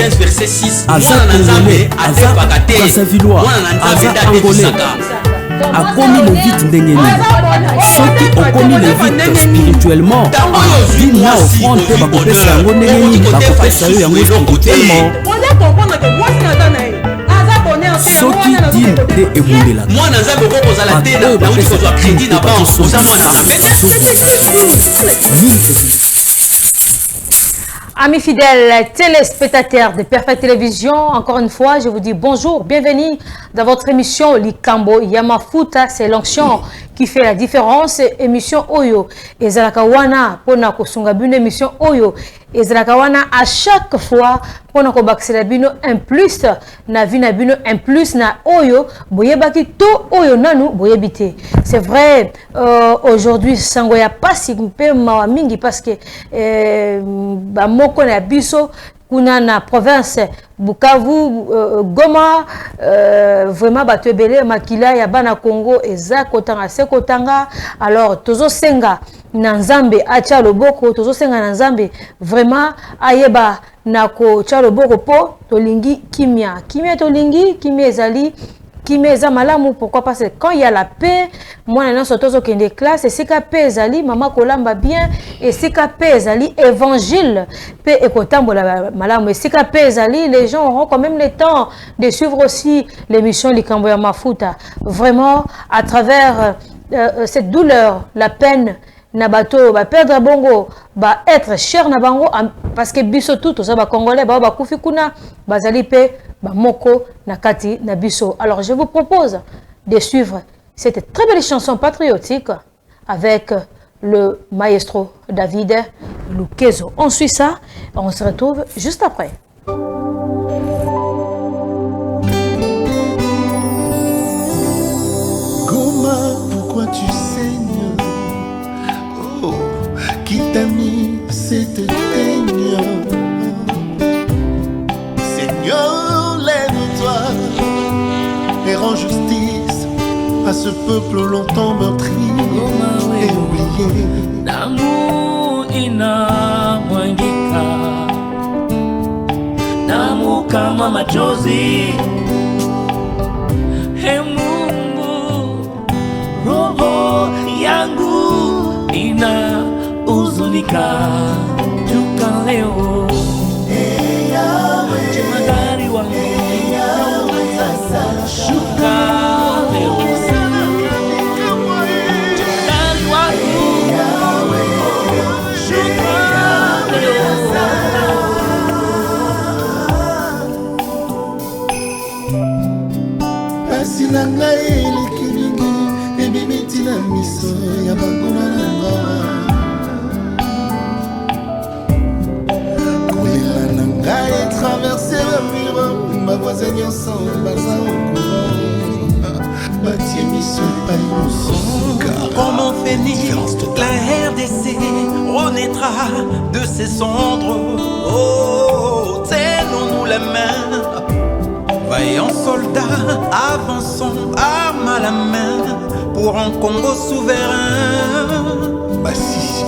15 verset 6. Aza Congolais, Aza Villois, Aza Angolais. Akomi le vite ndengeni. Soki okomi le vite spirituellement, dina offrande te bakopesa yango ndengeni, bakopesa yo yango spirituellement. Soki dine te ebundela. Mwana nzambe okozala te na nauti kozwa crédit na banque oza mwana Amis fidèles téléspectateurs de Perfect Télévision, encore une fois, je vous dis bonjour, bienvenue dans votre émission Likambo Yamafuta, c'est l'onction qui fait la différence. Émission Oyo, et Zalakawana, pona kosunga bune émission Oyo, et Zalakawana à chaque fois, pona ko baxela bino un plus, na vina bino un plus na Oyo, boyebaki to Oyo nanu boyebite. C'est vrai, aujourd'hui, sango ya pasi mpe mawa mingi parce que ba moko na biso kuna na province Bukavu, Goma, vraiment bato ebele makila ya bana Congo eza kotanga se kotanga. Alors tozo senga na nzambe acha loboko, tozo senga na nzambe vraiment ayeba na ko cha loboko po tolingi kimia tolingi kimia ezali Kimia eza malamu. Pourquoi? Parce que quand il y a la paix, moi na soto zo kende classe, et c'est ka paix ezali mama kolamba bien, et c'est ka paix ezali évangile paix ekotambola malamu, et c'est ka paix ezali les gens auront quand même le temps de suivre aussi l'émission Likambo ya Mafuta. Vraiment à travers cette douleur, la peine na bato ba perdre bongo ba être cher na bango parce que biso tout ça ba congolais ba kufi kuna bazali pe ba moko na kati na biso. Alors je vous propose de suivre cette très belle chanson patriotique avec le maestro David Lukezo. On suit ça, on se retrouve juste après. Goma, pourquoi tu saignes? Oh, qui t'a mis cette teigne? Seigneur, lève-toi et rends justice à ce peuple longtemps meurtri et oublié. Damu ina mwangika, damu kama machozi. He Mungu, roho yangu ina uzunika juka leo. Jemadari wangu shuka leo. Jemadari wangu shuka leo. Pasi na ngai elikilingi ebimiti na miso ya banguna na nga. Kolela na ngai traverse le mur, ma voisine ensemble baza au courant. Batie miso epai mosuka. Comme on finit, la RDC renaîtra de ses cendres. Oh, tenons-nous la main. Vaillants soldats, avançons, armes à la main, pour un Congo souverain. Basi,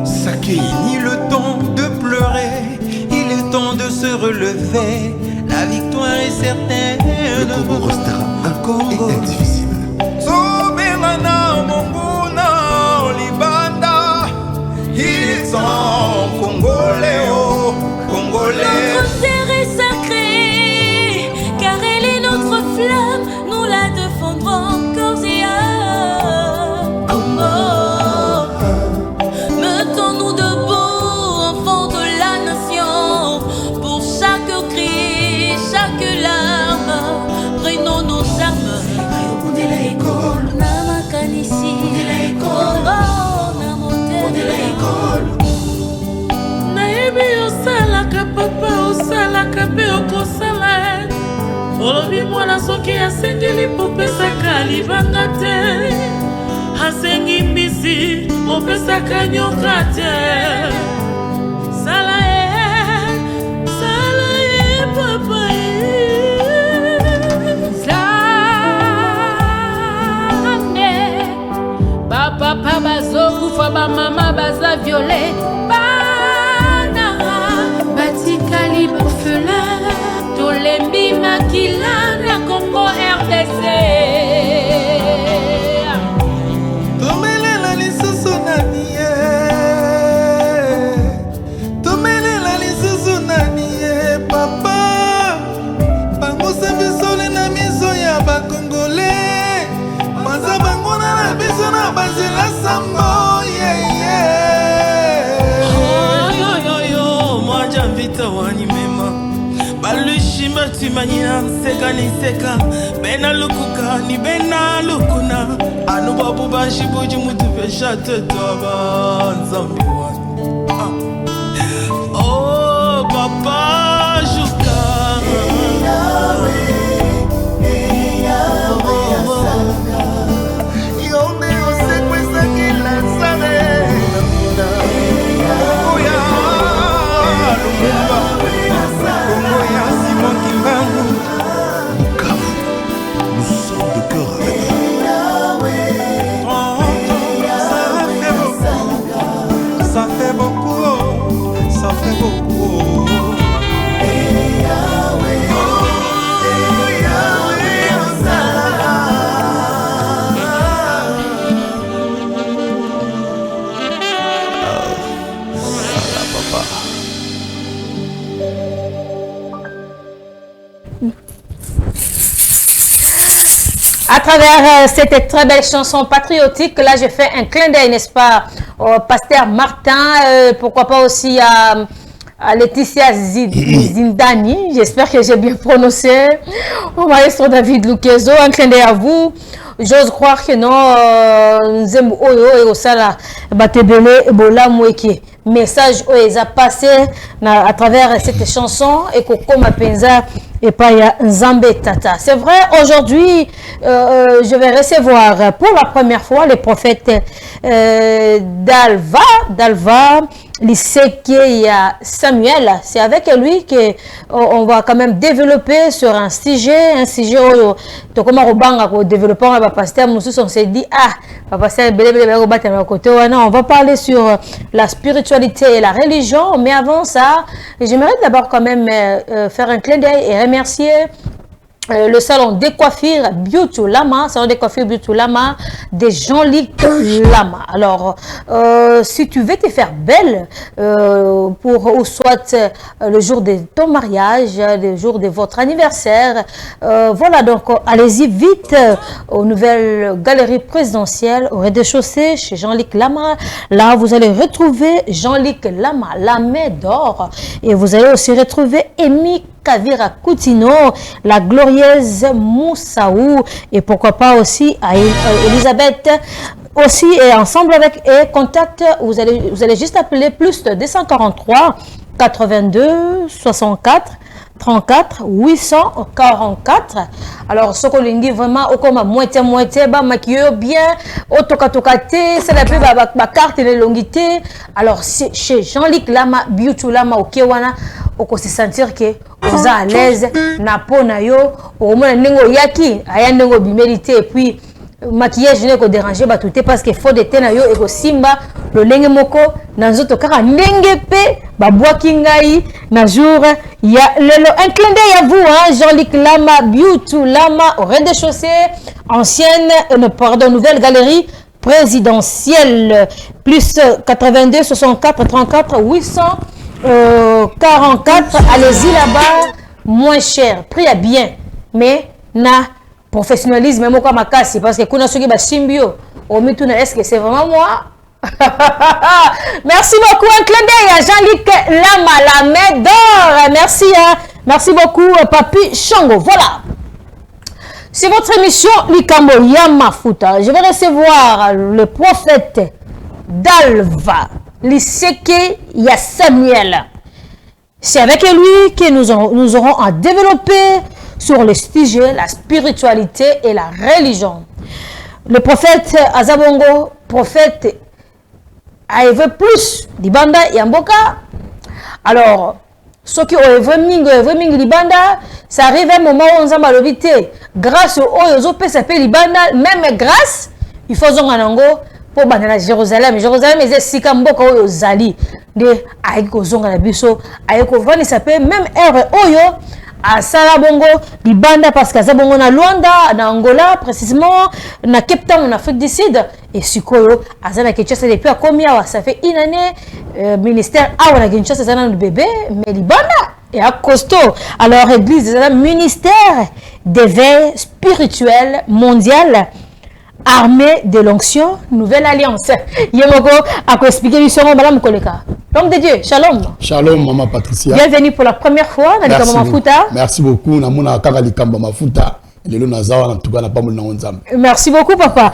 Saké. Ni le temps de pleurer, il est temps de se relever. La victoire est certaine. Le Congo restera un Congo et indivisible. Soberana, Monguna, Libanda, ils sont Congolais, oh, Congolais. Notre terre est sacrée, car elle est notre flamme, nous la défendrons corps et âme. Oh, oh. Mettons-nous debout, enfants de la nation, pour chaque cri, chaque larme, prenons nos armes. Namakanisi, oh, Nayebi osalaka papa osalaka pe okosala. Olobi mwana soki asengeli popesaka libanga te, asengi mbisi opesaka nyoka te. Sala ye papa Papa bazokufa ba mama baza violé bana batikali animema balushima timanyina seka ni seka bena lukuka ni bena lukuna anu babu bashibuji mutu pesha tetwa nzambi wana oh papa juka À travers cette très belle chanson patriotique, là j'ai fait un clin d'œil, n'est-ce pas, au pasteur Martin, pourquoi pas aussi à Laetitia Zindani, j'espère que j'ai bien prononcé, au maestro David Lukezo, un clin d'œil à vous. J'ose croire que non, Nzembo Oyo et Osala Batebele Ebola Moueki. Message Oyo a passé à travers cette chanson et Koko Mapenza et Paya Nzambe Tata. C'est vrai, aujourd'hui, je vais recevoir pour la première fois le prophète Dalva, Lisekeya Samuel. C'est avec lui qu'on va quand même développer sur un sujet où on développer un pasteur on s'est dit on va parler sur la spiritualité et la religion, mais avant ça, j'aimerais d'abord quand même faire un clin d'œil et remercier le salon des coiffures Beauty Lama, salon des coiffures Beauty Lama de Jean-Luc Lama. Alors, si tu veux te faire belle pour ou soit le jour de ton mariage, le jour de votre anniversaire, voilà, donc allez-y vite aux nouvelles galeries présidentielles au rez-de-chaussée chez Jean-Luc Lama. Là, vous allez retrouver Jean-Luc Lama, la main d'or, et vous allez aussi retrouver Amy Kavira Coutinho, la glorieuse Moussaou, et pourquoi pas aussi à Elisabeth aussi, et ensemble avec et contact, vous allez juste appeler plus de 243 82 64 34 844. Alors ce qu'on dit vraiment au comme moitié ba maquillé bien autokatokate, c'est la plus ba carte de longité. Alors chez Jean-Luc Lama Beauty Lama au Kewana on se sentir que on à l'aise na pona yo au moins nengo yaki aya nengo bimérité, et puis maquillage n'est ko déranger ba tout parce que faut de tena yo et ko simba le lenge moko na nzoto kaka ndenge pe ba boaki ngai na jour ya lelo. Un clin d'œil à vous hein, Jean-Luc Lama Beauty Lama au rez-de-chaussée ancienne nouvelle galerie présidentielle, plus 82 64 34 844. Allez-y là-bas, moins cher, prix à bien, mais na professionnalisme même comme ma casse, parce que kuna soki ba simbio au mituna, est-ce que c'est vraiment moi? Merci beaucoup, un clin d'œil à Jean-Luc Lama, la main d'or. Merci hein. Merci beaucoup Papi Shango. Voilà, c'est votre émission Likambo Yamafuta. Je vais recevoir le prophète Dalva Lisekeya Samuel. C'est avec lui que nous aurons à développer sur le sujet, la spiritualité et la religion. Le prophète Azabongo, prophète Aïve plus, Libanda Yamboka. Alors, ceux qui ont évolué Libanda, ça arrive à un moment où on s'en va l'obité. Grâce aux autres, ça s'appelle Libanda, même grâce, il faut en ango pour banana Jérusalem. Jérusalem, c'est si Kamboka aux Zali. De Aïko Zonga la Bisso, Aïko Vani s'appelle même R. Oyo. À Salabongo, Libanda, parce qu'à Zabongo na Luanda, na Angola, précisément, na Cape Town, en Afrique du Sud, et Sukoyo, à Zana Kinshasa, depuis à combien, ça fait une année, ministère, à Wana Kinshasa, c'est un bébé, mais Libanda, et à costaud. Alors, église, c'est un ministère d'éveil spirituel mondial, armée de l'onction, nouvelle alliance. Yemoko a expliqué l'histoire Madame Koleka. L'homme de Dieu, shalom. Shalom, Maman Patricia. Bienvenue pour la première fois dans le Kamba Mafuta. Merci beaucoup. Merci beaucoup, papa.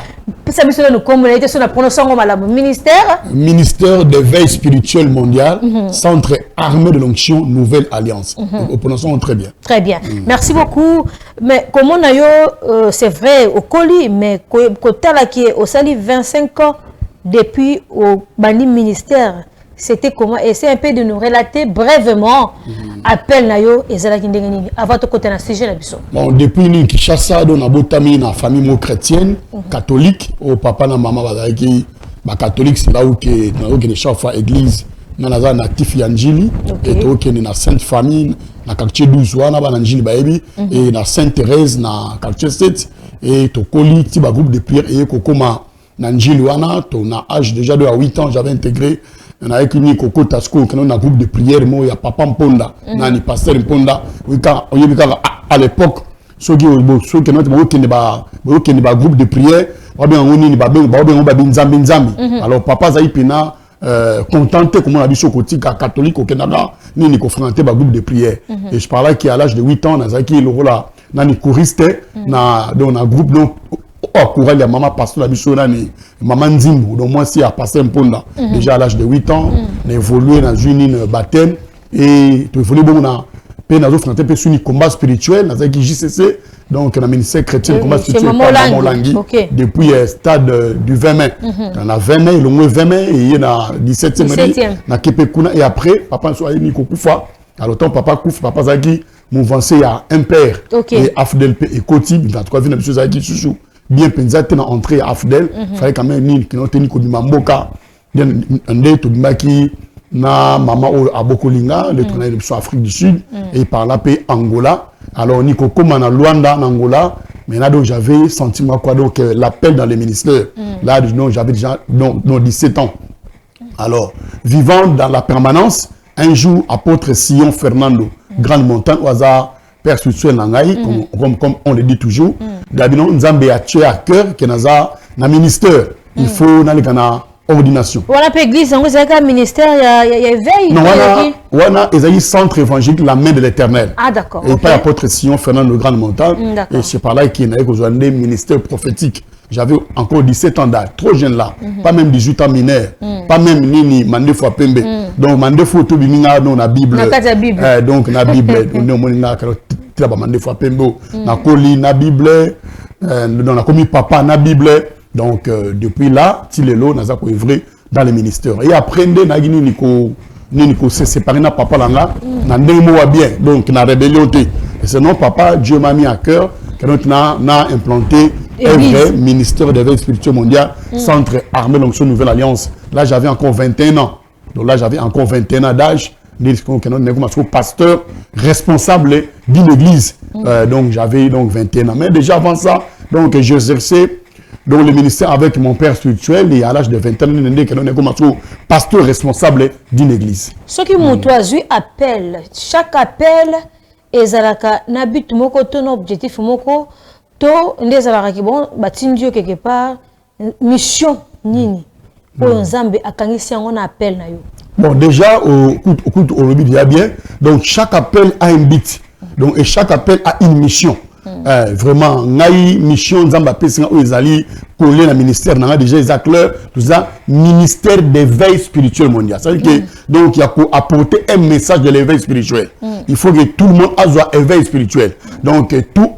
Ministère de veille spirituelle mondiale, Centre armé de l'onction, nouvelle alliance. Nous prononçons très bien. Très bien. Merci beaucoup. Mais comment c'est vrai, au colis, mais côté là qui est au Sali 25 ans depuis au Bani ministère. C'était comment? Essayez un peu de nous relater brièvement appel Nayo et Zalakindengeni avant de côté un sujet là. Bon, depuis nous Kinshasa, on a botami na famille chrétienne, catholique, au papa na maman bazaki, ba catholique c'est là où que les chaque fois église, na naza na actif Anjili, et to que na Sainte Famille, na quartier 12 wana ba Anjili baebi et na Sainte Thérèse na quartier 7 et to koli ti ba groupe de prière et kokoma na Anjili wana, to na âge déjà de 8 ans, j'avais intégré. On a écrit Koko Tasco, qui a un groupe de prière, il y a Papa Mponda, il y a Pasteur Mponda. À l'époque, ceux qui ont un groupe de prière, alors Papa Zaïpina, contenté comme on a dit sur côté catholique au Canada, ni confronté un groupe de prière. Et je parlais qu'à l'âge de 8 ans, on a qui le rôle là, on choriste, dans un groupe oh, courant les maman pasteur la bichonani maman Nzimbo donc moi si à passer un ponda déjà à l'âge de 8 ans on a évolué dans une baptême et tu évolué bon na pe na zo fronté pe sur combat spirituel na qui JCC donc na ministère chrétien combat spirituel Molangi depuis stade du 20 mai on a 20 mai le 20 mai et il y a 17e mai na Kepekuna et après papa so ni kokufa alors ton papa kouf papa zaki m'avancé à un père et Afdel et Koti en tout cas vient monsieur zaki chouchou bien pensé dans entrée à Afdel fallait quand même ni qui n'ont tenu que du mamboka ndé to bimaki na maman à Bokolinga le tournée de Afrique du Sud et par là pays Angola alors ni comme en Luanda en Angola mais là donc j'avais senti moi quoi donc l'appel dans les ministères là non j'avais déjà non 17 ans alors vivant dans la permanence un jour apôtre Sion Fernando grande montagne au hasard père spirituel nangai comme on le dit toujours Gabino Nzambe a tué à cœur que naza na ministère il faut na lekana ordination voilà pe église ngo zaka ministère ya veille non wana ezali centre évangélique la main de l'Éternel d'accord et pas apôtre Sion Fernando grande montagne et c'est par là qu'il y a eu un ministère prophétique. J'avais encore 17 ans d'âge, trop jeune là, pas même 18 ans mineur, pas même Nini, Mandefo Pembe. Donc Mandefo tout bininga dans la Bible. Donc la Bible, on moninga là Mandefo Pembe, na Koli na Bible, dans la commis papa na Bible. Donc depuis là, Tilelo n'a pas œuvré dans le ministère. Et après na gini niko se séparer na papa langa, na ndemo wa bien. Donc na rébellion et sinon papa Dieu m'a mis à cœur que nous n'a implanté un vrai ministère de veille spirituelle mondiale, centre armé l'onction nouvelle alliance. Là j'avais encore 21 ans. Donc là j'avais encore 21 ans d'âge. Pasteur responsable d'une église. Donc j'avais donc 21 ans. Mais déjà avant ça, donc j'exerçais donc le ministère avec mon père spirituel et à l'âge de 21 ans, pasteur responsable d'une église. Ce qui m'a appel, chaque appel ezalaka na but moko to na objectif moko to ndezalaka ki bon batindio quelque part mission nini pour Nzambe akangisi yango na appel na yo. Bon déjà au lobby il y a bien donc chaque appel a un but donc et chaque appel a une mission. Vraiment ngai mission Nzambe pesi nga ezali collé na ministère na déjà exacteur tout ça ministère d'éveil spirituel mondial. Ça veut dire que donc il y a pour apporter un message de l'éveil spirituel. Il faut que tout le monde ait un éveil spirituel. Donc tout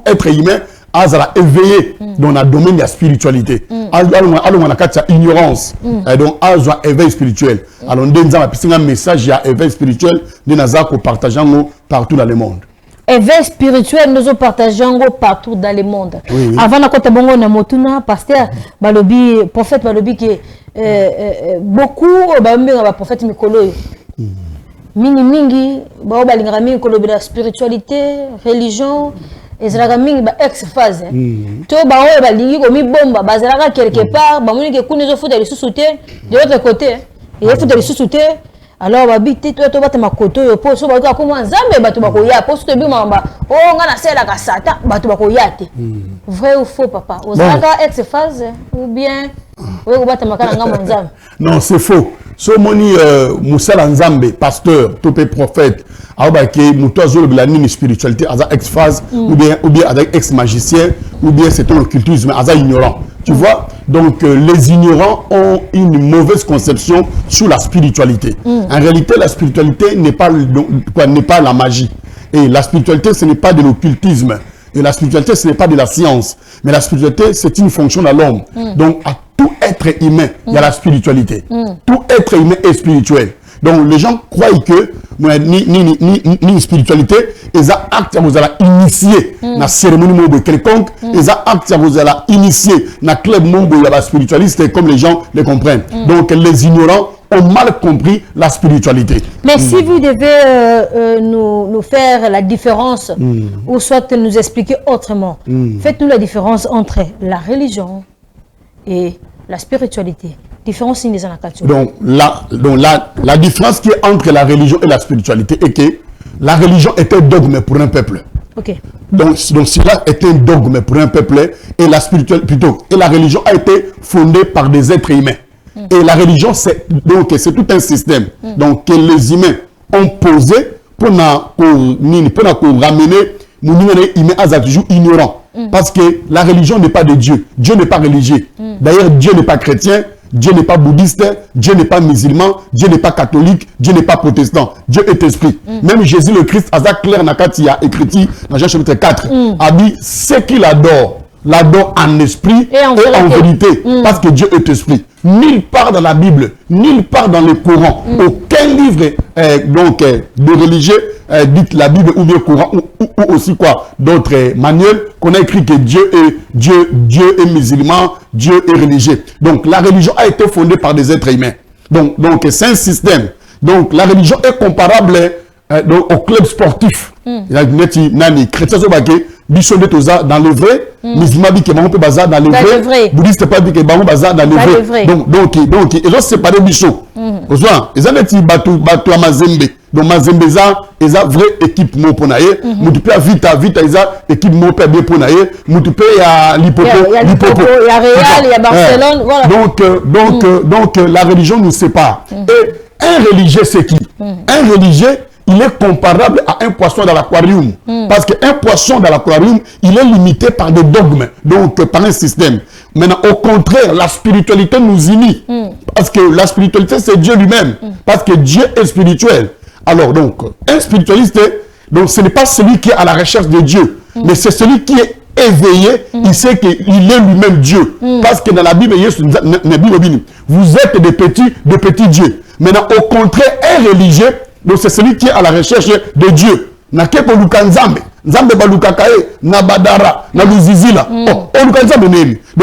être humain a éveillé dans le domaine de la spiritualité. Alors on a ignorance. Donc a un éveil spirituel. Alors on a un message de éveil spirituel de Nazako partageant partout dans le monde. Éveil spirituel nous partageons partout dans le monde. Oui. Avant na kota bongo na motuna pasteur balobi prophète balobi que beaucoup ba prophète mikolo mingi ba balinga mingi kolobi la spiritualité religion ezalaka mingi ba ex phase to ba oyo balingi ko mi bomba bazalaka quelque part ba moni ke kuna zo futa lisusu te de l'autre côté et futa lisusu te Alors babité toi to batema koto yo po so ba ko comment nzambe bato ba ko ya po so to bi mamba o nga na sela ka sata bato ba ko ya te. Vrai ou faux papa? Ozaka ex phase ou bien ou batema kana nga nzambe? Non, c'est faux. So moni musala nzambe pasteur topé prophète aba ke mutozo la nini spiritualité aza ex phase ou bien avec ex magicien ou bien c'est un occultisme aza ignorant. Tu vois, donc les ignorants ont une mauvaise conception sur la spiritualité. En réalité, la spiritualité n'est pas la magie. Et la spiritualité, ce n'est pas de l'occultisme. Et la spiritualité, ce n'est pas de la science. Mais la spiritualité, c'est une fonction de l'homme. Donc, à tout être humain, il y a la spiritualité. Tout être humain est spirituel. Donc, les gens croient que ni spiritualité, ils ont acte à vous initier dans la cérémonie quelconque, ils ont acte à vous initier dans le club monde de la spiritualiste, comme les gens le comprennent. Donc, les ignorants ont mal compris la spiritualité. Mais si vous devez nous faire la différence, ou soit nous expliquer autrement, faites-nous la différence entre la religion et la spiritualité. Différence in donc la différence qui est entre la religion et la spiritualité est que la religion est un dogme pour un peuple. Donc cela est un dogme pour un peuple et la spiritualité plutôt et la religion a été fondée par des êtres humains. Et la religion c'est tout un système donc que les humains ont posé pour ramener mon humain à toujours ignorant. Parce que la religion n'est pas de Dieu. Dieu n'est pas religieux. D'ailleurs, Dieu n'est pas chrétien, Dieu n'est pas bouddhiste, Dieu n'est pas musulman, Dieu n'est pas catholique, Dieu n'est pas protestant. Dieu est esprit. Même Jésus le Christ, Azak Claire Nakati a écrit dans Jean chapitre 4, a dit ce qu'il adore, l'adore en esprit et en vérité. Parce que Dieu est esprit. Nulle part dans la Bible, nulle part dans le Coran, aucun livre de religieux dit la Bible ou le Coran ou aussi quoi d'autres manuels qu'on a écrit que Dieu est musulman, Dieu est religieux. Donc la religion a été fondée par des êtres humains. Donc c'est un système. Donc la religion est comparable au club sportif. Les chrétiens sont dans le vrai, musulmans disent que on peut bazar dans le vrai, bouddhistes pas dit que on bazar dans le vrai. Donc ils ont séparé bichot. Ils ont dit batu amazembe. Donc mazembe ils ont vraie équipe mo ponaye, mutupe vite ils ont équipe mo pe bien ponaye, mutupe ya lipopo, il y a Real, il y a Barcelone, voilà. Donc la religion nous sépare. Et un religieux c'est qui? Un religieux il est comparable à un poisson dans l'aquarium. Parce qu'un poisson dans l'aquarium, il est limité par des dogmes, donc par un système. Maintenant, au contraire, la spiritualité nous unit. Parce que la spiritualité, c'est Dieu lui-même. Parce que Dieu est spirituel. Alors, donc, un spiritualiste, donc, ce n'est pas celui qui est à la recherche de Dieu, mais c'est celui qui est éveillé, il sait qu'il est lui-même Dieu. Parce que dans la Bible, vous êtes des petits dieux. Maintenant, au contraire, un religieux, donc c'est celui qui est à la recherche de Dieu. Donc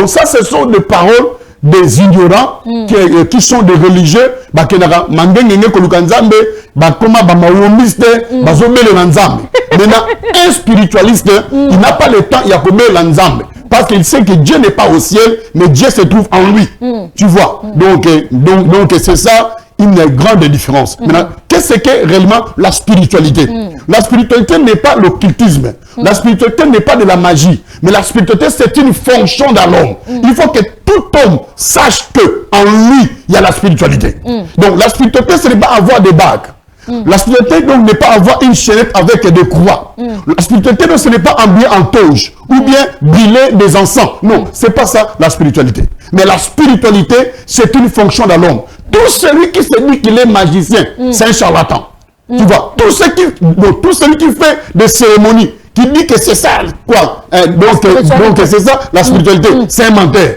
ça, ce sont des paroles des ignorants qui sont des religieux. Maintenant, un spiritualiste, il n'a pas le temps, il y a combien l'ensemble. Parce qu'il sait que Dieu n'est pas au ciel, mais Dieu se trouve en lui. Tu vois. Donc c'est ça. Une grande différence. Maintenant, qu'est-ce que réellement la spiritualité? La spiritualité n'est pas l'occultisme. La spiritualité n'est pas de la magie. Mais la spiritualité, c'est une fonction de l'homme. Il faut que tout homme sache qu'en lui, il y a la spiritualité. Donc, la spiritualité, ce n'est pas avoir des bagues. La spiritualité, donc, n'est pas avoir une chaînette avec des croix. La spiritualité, donc, ce n'est pas habiller en toge ou bien brûler des encens. Non, c'est pas ça, la spiritualité. Mais la spiritualité, c'est une fonction de l'homme. Tout celui qui se dit qu'il est magicien, c'est un charlatan. Tu vois, tout celui qui fait des cérémonies, qui dit que c'est ça, quoi. Donc c'est ça, la spiritualité, c'est un menteur.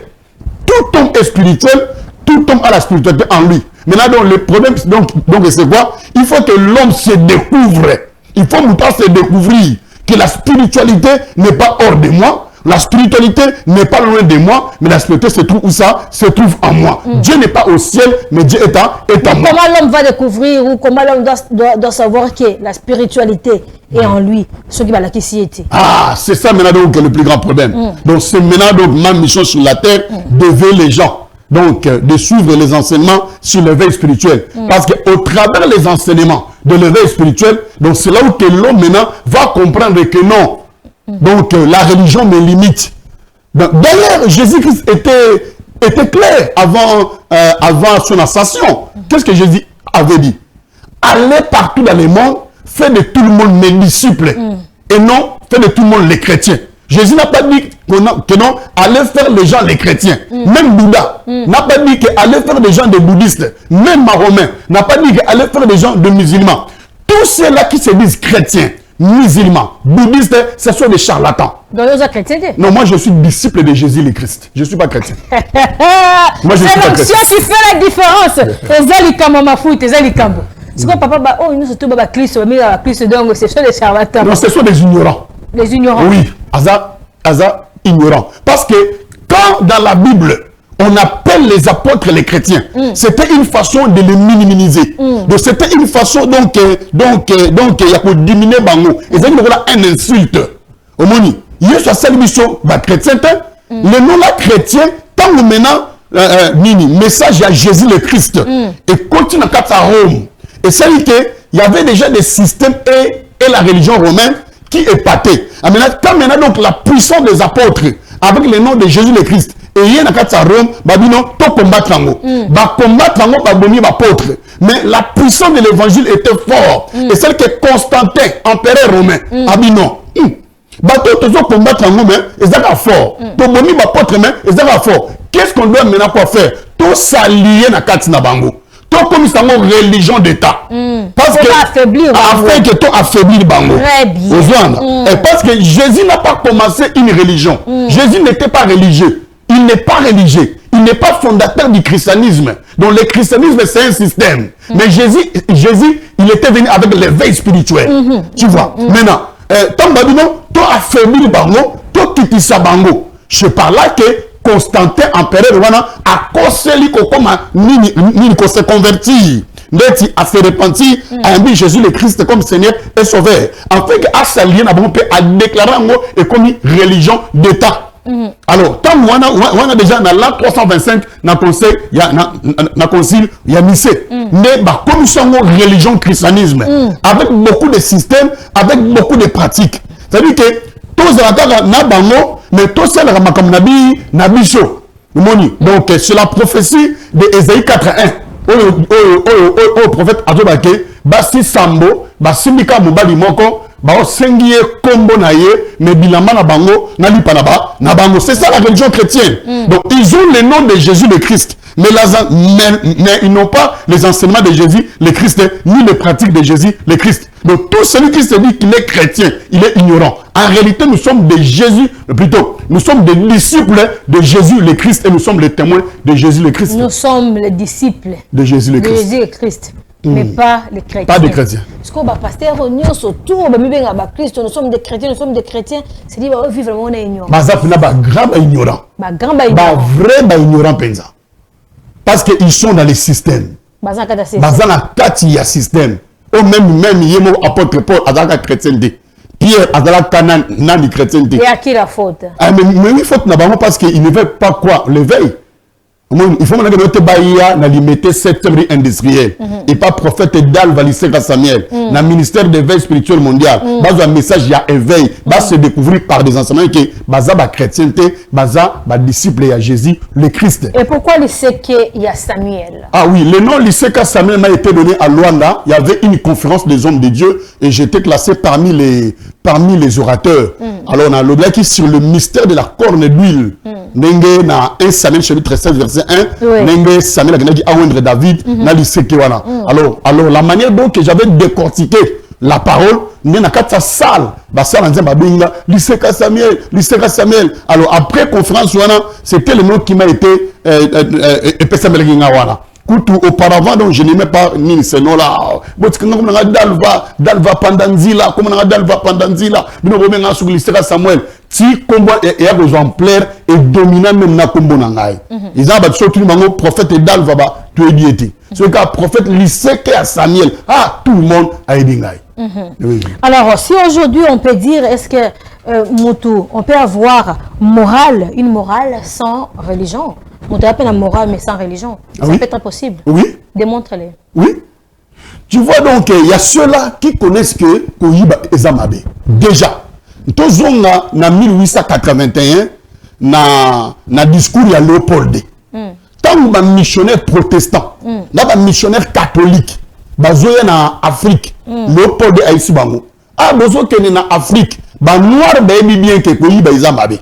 Tout homme est spirituel, tout homme a la spiritualité en lui. Maintenant, donc, le problème, donc c'est quoi? Il faut que l'homme se découvre. Il faut nous se découvrir que la spiritualité n'est pas hors de moi. La spiritualité n'est pas loin de moi, mais la spiritualité se trouve où ça? Se trouve en moi. Dieu n'est pas au ciel, mais Dieu est en moi. Comment l'homme va découvrir ou comment l'homme doit savoir que la spiritualité est en lui, ce qui va la question. Ah, c'est ça maintenant donc le plus grand problème. Donc c'est maintenant donc ma mission sur la terre d'éveiller les gens. donc de suivre les enseignements sur l'éveil spirituel. Parce qu'au travers les enseignements de l'éveil spirituel, donc c'est là où que l'homme maintenant va comprendre que non, donc la religion me limite. D'ailleurs, Jésus-Christ était clair avant son ascension. Qu'est-ce que Jésus avait dit? Allez partout dans le monde, faites de tout le monde mes disciples. Et non, faites de tout le monde les chrétiens. Jésus n'a pas dit que non, allez faire les gens les chrétiens. Même Bouddha n'a pas dit que allez faire des gens des bouddhistes. Même Mahomet n'a pas dit que allez faire des gens de musulmans. Tous ceux-là qui se disent chrétiens, musulmans, bouddhistes, ce sont des charlatans. Donc, vous êtes chrétien? Non, moi je suis disciple de Jésus le Christ. Je ne suis pas chrétien. Moi je suis pas chrétien. C'est l'action qui fait la différence. C'est quoi papa? Oh, nous sommes tous Christ, mais Christ, donc ce sont des charlatans. Non, ce sont des ignorants. Les ignorants? Oui, Aza ignorant. Parce que quand dans la Bible, on appelle les apôtres les chrétiens, c'était une façon de les minimiser. Donc c'était une façon donc il y a pour diminuer Bango. Et c'est un insulte. Au moni, il y a sa mission chrétien. Le nom là chrétien, tant que maintenant message à Jésus le Christ et continue à Rome. Et ça dit qu'il y avait déjà des systèmes et la religion romaine qui épatait. Quand maintenant donc la puissance des apôtres avec le nom de Jésus le Christ et il y a à Rome, babino to combattre yango, ba combattre yango ba boni ba apôtre. Mais la puissance de l'évangile était forte. Et celle que Constantin, empereur romain, abino. Bato tozo combattre yango mais ils sont fort. To boni ba apôtre mais ils sont fort. Qu'est-ce qu'on doit maintenant quoi faire? To s'allier na katina bango. Toi comme ça une religion d'État. Parce que afin que toi affaiblir bango. Très bien. Et parce que Jésus n'a pas commencé une religion. Jésus n'était pas religieux. Il n'est pas religieux. Il n'est pas fondateur du christianisme. Donc le christianisme c'est un système. Mais Jésus, il était venu avec l'éveil spirituel. Tu vois. Maintenant, tant babino, toi affaiblir bango, toi kitisa bango. Je parle là que Constantin, empereur a conseillé qu'on se convertit, à se repentir, à aimer Jésus le Christ comme Seigneur et Sauveur. En fait, à s'allier, à déclarer et comme une religion d'État. Alors, tant on a déjà dans l'an 325, dans le concile, il y a Nicée. Mais comme nous sommes une religion christianisme, avec beaucoup de systèmes, avec beaucoup de pratiques. C'est-à-dire que tous les attaques na bango, mais tous ces comme nabi show. Donc c'est la prophétie de Ésaïe 4:1. Au prophète Adobake, basi sambo, basi mika mobali moko, ba sengiye kombo na ye, mais bilamba na bango na lipanaba na bango. C'est ça la religion chrétienne. Donc ils ont le nom de Jésus le Christ. Mais ils n'ont pas les enseignements de Jésus le Christ, ni les pratiques de Jésus le Christ. Donc tout celui qui se dit qu'il est chrétien, il est ignorant. En réalité, nous sommes des Jésus, plutôt, nous sommes des disciples de Jésus le Christ et nous sommes les témoins de Jésus le Christ. Nous sommes les disciples de Jésus le Christ. De Jésus le Christ. Mais pas les chrétiens. Pas des chrétiens. Parce qu'on va pasteur, nous sommes des chrétiens, nous sommes des chrétiens. C'est dit, vivre vraiment ignorant. Grand ignorant. Vrai ignorant penza. Parce qu'ils sont dans les systèmes. Bazana kati ya système. Au même yemo apôtre Paul azaka chrétien. Pierre azaka nani chrétien. Et à qui la faute? Mais il faut parce qu'il ne veut pas quoi l'éveil. Il faut que notre baïa na limité secteur industriel et pas prophète d'Al Valiseka Samuel dans ministère d'éveil spirituel mondial. Bas un message il y a éveil, bas se découvrir par des enseignements que baza ba chrétienté, baza ba disciple à Jésus le Christ. Et pourquoi Liseka il y a Samuel? Ah oui, le nom Liseka Samuel m'a été donné à Luanda. Il y avait une conférence des hommes de Dieu et j'étais classé parmi les orateurs. Alors on a le qui sur le mystère de la corne d'huile. Nenge na 1 Samuel chapitre 16 verset 1. Nenge Samuel a dit Awendre David na Liseka wana. Alors la manière dont j'avais décortiqué la parole, n'est na kata salle, ba salle en disant ba binga Liseka Samuel. Alors après conférence wana, c'était le nom qui m'a été Samuel wana. Auparavant, donc je n'aimais pas ni ce nom-là. Dalva Pandanzila, comme on a Dalva Pandanzila, Samuel. Si combat est exemplaire et dominant même na combo nangai. Ils ont surtout le prophète Dalva tu es diété. Ce cas prophète Liseka Samuel, tout le monde a aidé. Alors si aujourd'hui on peut dire est-ce que Moutou, on peut avoir une morale sans religion? On doit appeler la morale, mais sans religion. Ça peut être possible. Oui. Démontre-les. Oui. Tu vois donc, il y a ceux-là qui connaissent que Koyiba Ezamabe. Déjà, Tozonga, en 1881, na discours il y a Léopold. Tant que missionnaire protestant, là, missionnaire catholique, bazoya na Afrique, Léopold a ici bango. Ah, bozo kene na Afrique, ba noir ba ebi bien que Koyiba Ezamabe.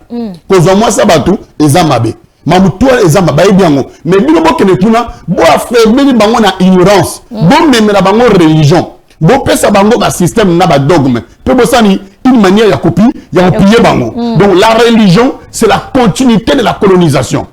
Kozo moi ça batou Ezamabe. Mamoutoua Ezamabe bien ngo. Mais bino bo kene tuna, bo affaiblir bango na ignorance, bo memela bango religion, bo pesa bango ba système na ba dogme. Pe bo sani une manière ya copie, ya copier bango. Donc la religion, c'est la continuité de la colonisation.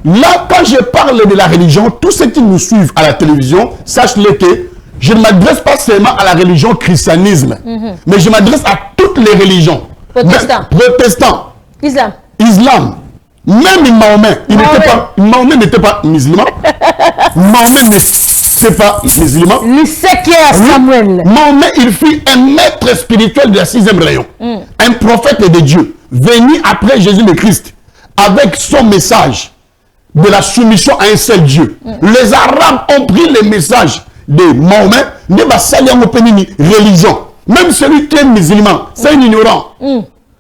Là, quand je parle de la religion, tous ceux qui nous suivent à la télévision, sachez-le que je ne m'adresse pas seulement à la religion christianisme, mais je m'adresse à toutes les religions. Protestants. Islam. Même Mahomet, Mahomet n'était pas musulman. Mahomet n'était pas musulman. Samuel. Mahomet, il fut un maître spirituel de la 6e rayon. Un prophète de Dieu, venu après Jésus le Christ, avec son message de la soumission à un seul Dieu. Les Arabes ont pris le message de Mahomet, ne va salir religion. Même celui qui est musulman, c'est un ignorant.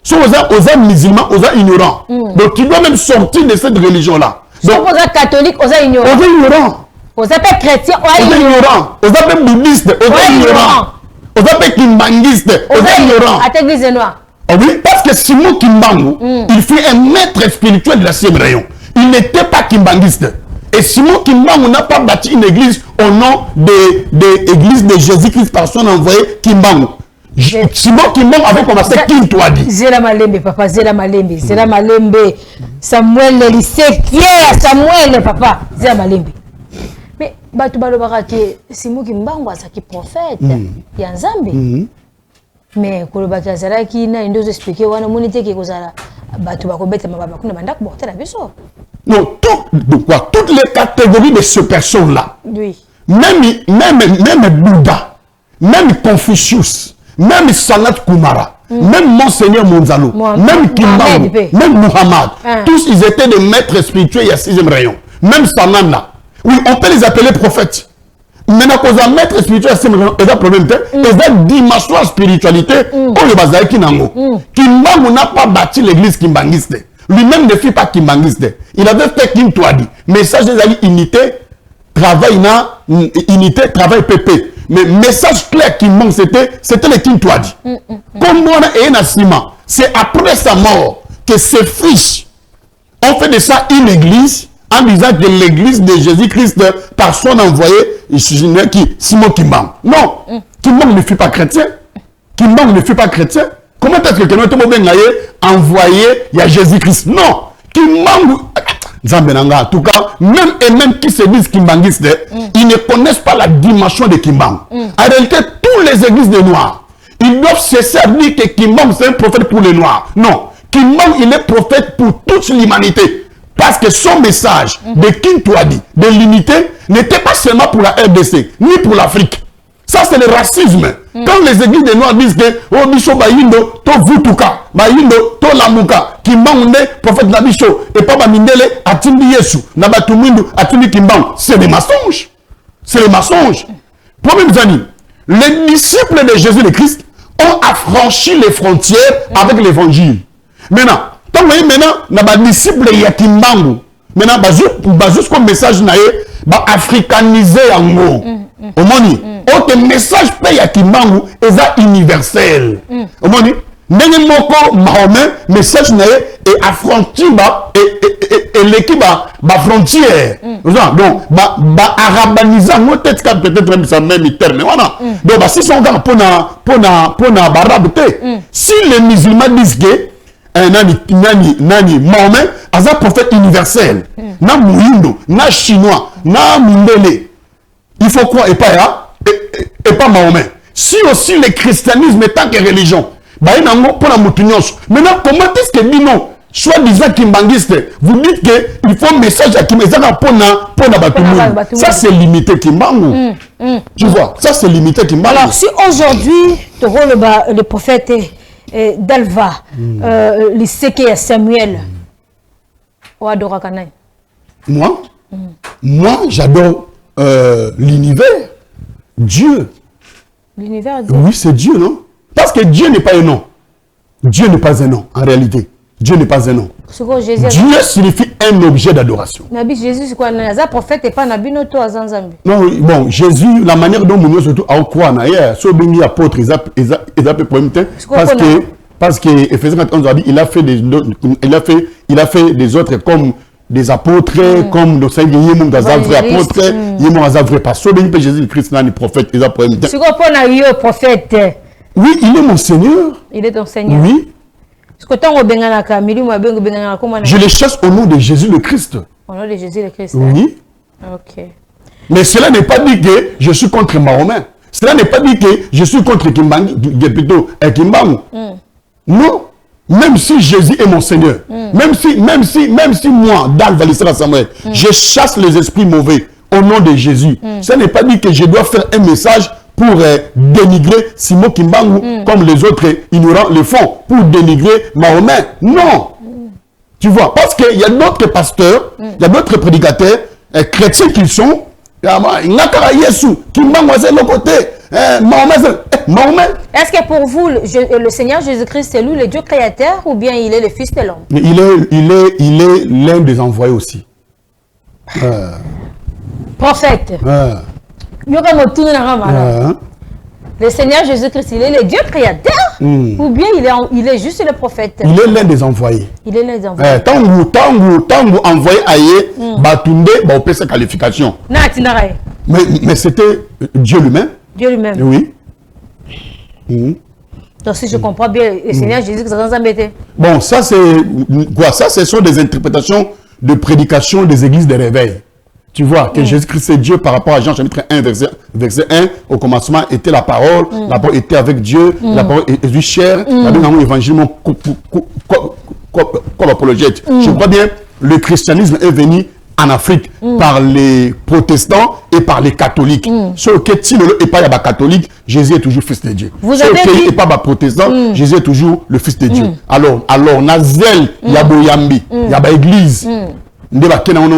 Si vous êtes musulman, vous êtes ignorant. Donc tu dois même sortir de cette religion-là. Si vous êtes catholique, vous êtes ignorant. Vous êtes ignorant. Vous êtes pas chrétien, vous êtes ignorant. Vous êtes bouddhiste, vous êtes ignorant. Vous êtes kimbanguiste, vous êtes ignorant. À l'église noire. Oui, parce que Simon Kimbangu, il fut un maître spirituel de la 6e rayon. Il n'était pas kimbanguiste. Et Simon Kimbangu n'a pas bâti une église au nom de l'église de Jésus-Christ par son envoyé Kimbangu. Simon Kimbangu avait commencé Kintwadi. Zéla Malembe, papa, Zéla Malembe, Zéla Malembe, Samuel le lycée, Samuel, papa, Zéla Malembe. Mais, Batu Balobara, Simon Kimbangu, c'est qui prophète, il y a un Zambé. Mais, Kolobaka Zalaki, n'a une expliqué, on a monité qui est aux Batu Bakobet, ma bakuna mandak, bon, t'as la vision. Non, toutes les catégories de ces personnes-là, oui. Même Bouddha, même Confucius, même Sanat Kumara, même Monseigneur Monzalo, même Kimbangu, même Muhammad, tous ils étaient des maîtres spirituels il y a 6e rayon. Même Sananda. Oui, on peut les appeler prophètes. Maintenant, quand on maître spirituel, c'est un problème. C'est une dimension de spiritualité. On le base qui nango. Kimbangu n'a pas bâti l'église kimbanguiste. Lui-même ne fit pas kimbanguiste. Il avait fait Kintwadi. Message des alliés unité, travail na unité, travail pépé. Mais message clair qui manque, c'était le Kintwadi. Comme moi et Nassima, c'est après sa mort que ses fils ont fait de ça une église en disant que l'église de Jésus-Christ par son envoyé, Simon Kimbangu. Non, Kimbangu ne fut pas chrétien. Kimbangu ne fut pas chrétien. Comment est-ce que quelqu'un a envoyé il y a Jésus-Christ? Non, Kimbangu. En tout cas, même qui se disent kimbanguistes, ils ne connaissent pas la dimension de Kimbangu. En réalité, tous les églises de Noirs, ils doivent cesser de dire que Kimbangu c'est un prophète pour les Noirs. Non, Kimbangu il est prophète pour toute l'humanité. Parce que son message de Kintwadi, de l'unité, n'était pas seulement pour la RDC, ni pour l'Afrique. Ça, c'est le racisme. Quand les églises de Noirs disent que oh, Bicho Bayindo, to Vutuka, Bayindo, to Lamuka, Kimbangu, prophète Nabicho, et pas Bamindele, Atindi Yesu, Nabatumundo, Atindi Kimbangu, c'est des mensonges. C'est des mensonges. Premier amis, les disciples de Jésus le Christ ont affranchi les frontières avec l'évangile. Maintenant, quand vous voyez maintenant, les disciples de Kimbangu, maintenant, jusqu'au message, africanisé en gros. Au moni, autre message paye à Kimbangu est universel. Au moni, n'est pas Mahomet, message est affranchi et l'équipe à frontière. Donc, arabanisé, peut-être ça même terme. Voilà. Donc, si son gars pour barabe, si les musulmans disent que nani Mahomet a un prophète universel, na Mouindo, na chinois, na Mundele. Il faut quoi et pas Mahomet. Si aussi le christianisme est tant que religion, maintenant comment est-ce que dit non, soi-disant kimbanguiste, vous dites qu'il faut un message à Kimbangu pour ça c'est limité Kimbangu. Tu vois, ça c'est limité Kimbangu. Alors si aujourd'hui, le prophète Dalva, le Seke Samuel, ou Adora Kanai. Moi, j'adore l'univers. Dieu. L'univers Dieu. Oui, c'est Dieu, non? Parce que Dieu n'est pas un nom. Dieu n'est pas un nom, en réalité. Dieu n'est pas un nom. Dieu signifie un objet d'adoration. Jésus, c'est quoi? Un prophète et pas un binoto à Zanzambi. Non, bon, Jésus, la manière dont nous surtout à quoi on a hier, sur béni apôtre, parce que Éphésiens 14 a dit, il a fait des autres comme des apôtres, comme le Seigneur, il y a des vrais apôtres, il y a des vrais pasteurs, Jésus-Christ, il est prophète, il est prophète. C'est quoi pour un prophète? Oui, il est mon Seigneur. Il est ton Seigneur. Oui. Je les chasse au nom de Jésus le Christ. Au nom de Jésus le Christ. Oui. Ok. Mais cela n'est pas dit que je suis contre Mahomet. Cela n'est pas dit que je suis contre Kimbangu. Non. Même si Jésus est mon Seigneur, même si moi, Dal Valissera Samuel, je chasse les esprits mauvais au nom de Jésus. Ça n'est pas dit que je dois faire un message pour dénigrer Simon Kimbangu comme les autres ignorants le font, pour dénigrer Mahomet. Non. Tu vois, parce qu'il y a d'autres pasteurs, il y a d'autres prédicateurs, chrétiens qui sont, Est-ce que pour vous, le Seigneur Jésus-Christ, c'est lui le Dieu créateur ou bien il est le Fils de l'homme? Il est l'un des envoyés aussi. Prophète. Le Seigneur Jésus-Christ, il est le Dieu créateur ou bien il est juste le prophète? Il est l'un des envoyés. Il est l'un des envoyés. Tant que vous envoyez ailleurs, Batunde, on peut sa qualification. Mais c'était Dieu lui-même. Dieu lui-même. Oui. Donc si je comprends bien, le Seigneur Jésus-Christ a embêté. Bon, ça c'est quoi? Ça, ce sont des interprétations de prédication des églises de réveil. Tu vois que Jésus-Christ est Dieu par rapport à Jean chapitre 1, verset 1. Au commencement était la parole était avec Dieu, la parole est du chair, la dernière évangile comme apologète. Je crois bien, le christianisme est venu en Afrique par les protestants et par les catholiques. Ce qui n'est pas les catholiques, Jésus est toujours fils de Dieu. Ce qui n'est pas les protestants, Jésus est toujours le fils de Dieu. Alors, Nazel, il y a Boyambi, il y a l'église.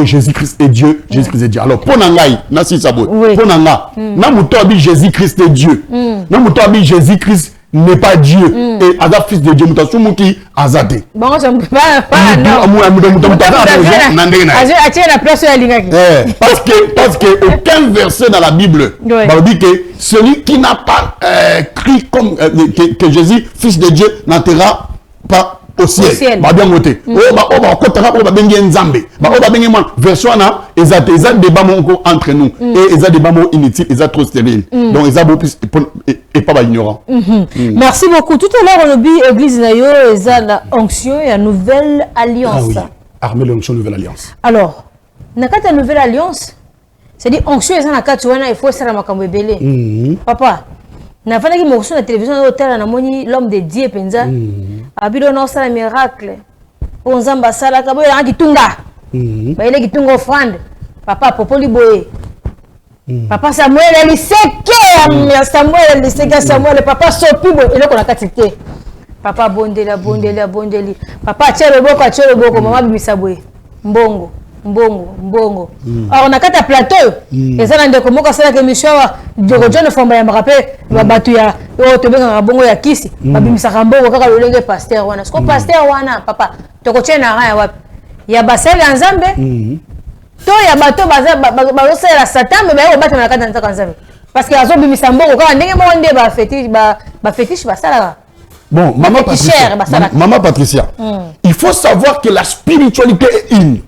Jésus-Christ est Dieu, Jésus-Christ est Dieu. Alors, pour Nangaï, Jésus-Christ est Dieu. Jésus-Christ n'est pas Dieu. Et Azad, fils de Dieu, Moutasumuki, Azadé. Bon, je ne peux pas. Parce que aucun verset dans la Bible dit que celui qui n'a pas cru comme que Jésus, fils de Dieu, n'enterra pas au ciel. Bien voté. Version ils ont débat entre nous et ils ont débat inutile, ils ont trop stérile. Donc ils ont beaucoup et pas ignorant. Merci beaucoup. Tout à l'heure on a dit église nayo ils ont la onction et la nouvelle alliance. Ah oui. Armée de l'onction nouvelle alliance. Alors, nakata nouvelle alliance, c'est dit onction ils ont la carte il faut ça makambo belé. Papa na fana ki motion na télévision na hôtel na moni l'homme de Dieu penza abilo na sala miracle on zamba sala ka boya kitunga ba ile kitunga offrande papa popoli boye papa Samuel Samuel papa sopi boye ile ko na katite papa bondeli papa chelo boko mama bimisa boye mbongo. Alors on a quatre plateau et ça on ndeko moko sala ke mission de John Fomba ya marape ba batu ya to benga bongo ya kisi ba bimisa mbongo kaka lolenge pasteur wana sko pasteur wana papa toko chena ya wapi ya basel ya nzambe to ya bato ba sala satan me ba bato na kata nzaka nzambe parce que azo bimisa mbongo kaka ndenge mo nde ba fétiche ba sala. Bon, maman Patricia, il faut savoir que la spiritualité est une.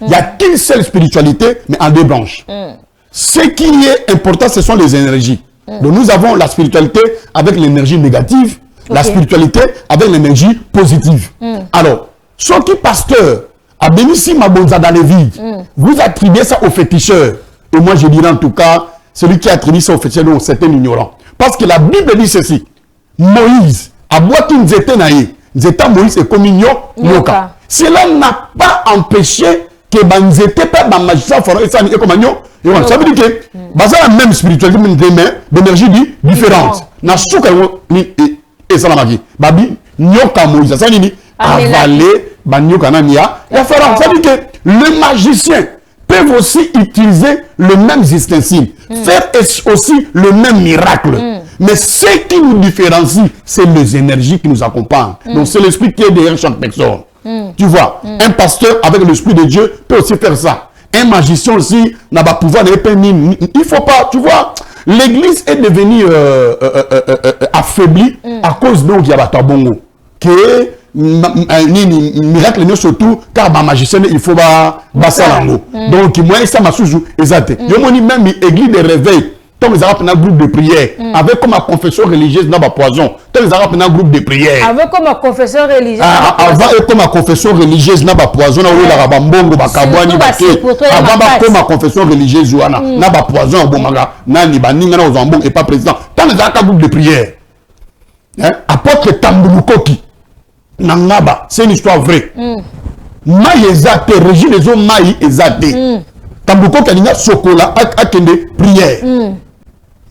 Il n'y a qu'une seule spiritualité, mais en deux branches. Ce qui est important, ce sont les énergies. Donc nous avons la spiritualité avec l'énergie négative, la spiritualité avec l'énergie positive. Alors, ce qui pasteur a béni si Mabonza dans les vides, vous attribuez ça aux féticheurs. Et moi je dirais en tout cas, celui qui attribue ça aux féticheurs, c'est un certain ignorant. Parce que la Bible dit ceci, Moïse, à boire une zeta Moïse est comme Nyoka. Cela n'a pas empêché que banzete pas ba magicien pharaon ça et comme ça veut dire que la même spiritualité mais d'énergie différente na souka ni et ça la magie babi nyoka Moïse ça ni avaler Banyo Kanania, il y a Pharaon. Ça veut dire que les magiciens peuvent aussi utiliser le même ustensile, faire aussi le même miracle. Mais ce qui nous différencie, c'est les énergies qui nous accompagnent. Donc c'est l'esprit qui est derrière chaque personne. Tu vois, un pasteur avec l'esprit de Dieu peut aussi faire ça. Un magicien aussi n'a pas pouvoir de il ne faut pas, tu vois, l'église est devenue affaiblie à cause donc il y a Batabongo. Que miracle surtout car ma magicien il faut basalango. Donc moi ça m'a soujou exact. Je me dis même l'église de réveil. Tant les arabes un groupe de prière avec comme confession religieuse dans poison. Tant les arabes un groupe de prière avec comme confession religieuse avant comme confession religieuse na poison na ola la bambongo bakabwani bake avant comme confession religieuse wana na poison bomaga nani baninga na ozambon et pas président. Tant les arabes groupe de prière apôtre Tambulukoki Nangaba, c'est une histoire vraie. Maï ezate, régime les hommes maï ezate. Tambulukoki a chocolat à kende prière.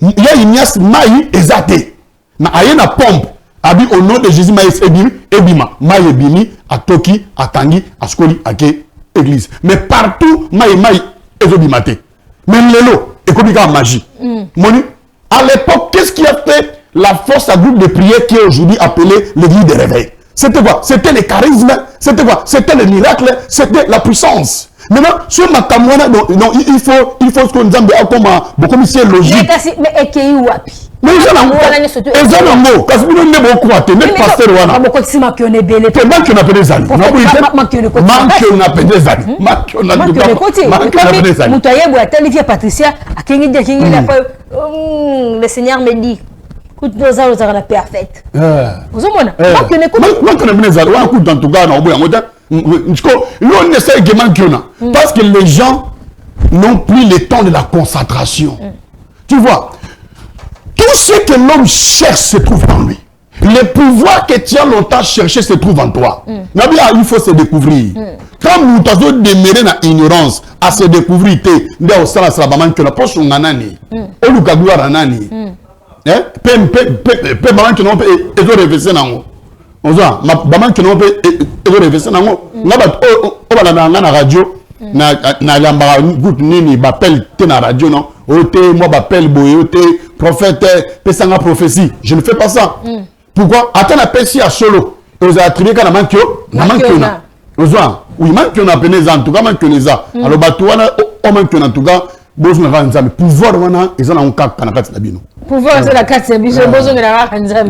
Il y a une maï ezate. Na ayena pompe. Abi au nom de Jésus maï ebima. Maï ebimi, à Toki, à Tangi, à Skoli, à Ke église. Mais partout, maï ezobimate. Même l'élo, économique magie. Moni, à l'époque, qu'est-ce qui a fait la force à groupe de prière qui est aujourd'hui appelée l'église de réveil? C'était quoi? C'était le charisme, c'était quoi? C'était le miracle, c'était la puissance. Maintenant, sur ma caméra, non, il faut ce qu'on dit comme beaucoup de logique. Mais est-ce wapi? Mais ils ont un mot, parce que nous n'avons pas croître, même pasteur wana. Beaucoup de ciment qui ont ébélé. C'est moi qui on appelle des amis. Non, oui, moi qui on appelle des amis. Moi qui on appelle des amis. Moutoye Boatel, via Patricia, à Kingi, le Seigneur me dit. Nous allons avoir la parfaite. Vous avez parce que les gens n'ont plus le temps de la concentration. Tu vois, tout ce que l'homme cherche se trouve en lui. Le pouvoir que tu as longtemps cherché se trouve en toi. Il faut se découvrir. Quand nous avons demeuré dans l'ignorance, à se découvrir, nous avons que la poche on a nani. On nous a nani. Pe maman qui n'ont pas réveillé nango. On voit maman qui n'ont pas réveillé nango. Na ba o ba na radio na lamba groupe nini bapel te na radio non. Ote moi bapel boyote prophète pesanga prophétie. Je ne fais pas ça. Pourquoi? Attends la pensi à solo. Vous attribuez kana mankyo na mankyona. On voit oui mankyona peneza en tout cas mankyoneza. Alors batuana o mankyona en tout cas bozo na nzambe pouvoir wana ezana onkaka na kati na bino. Pouvoir c'est la carte c'est biso bozo na nzambe.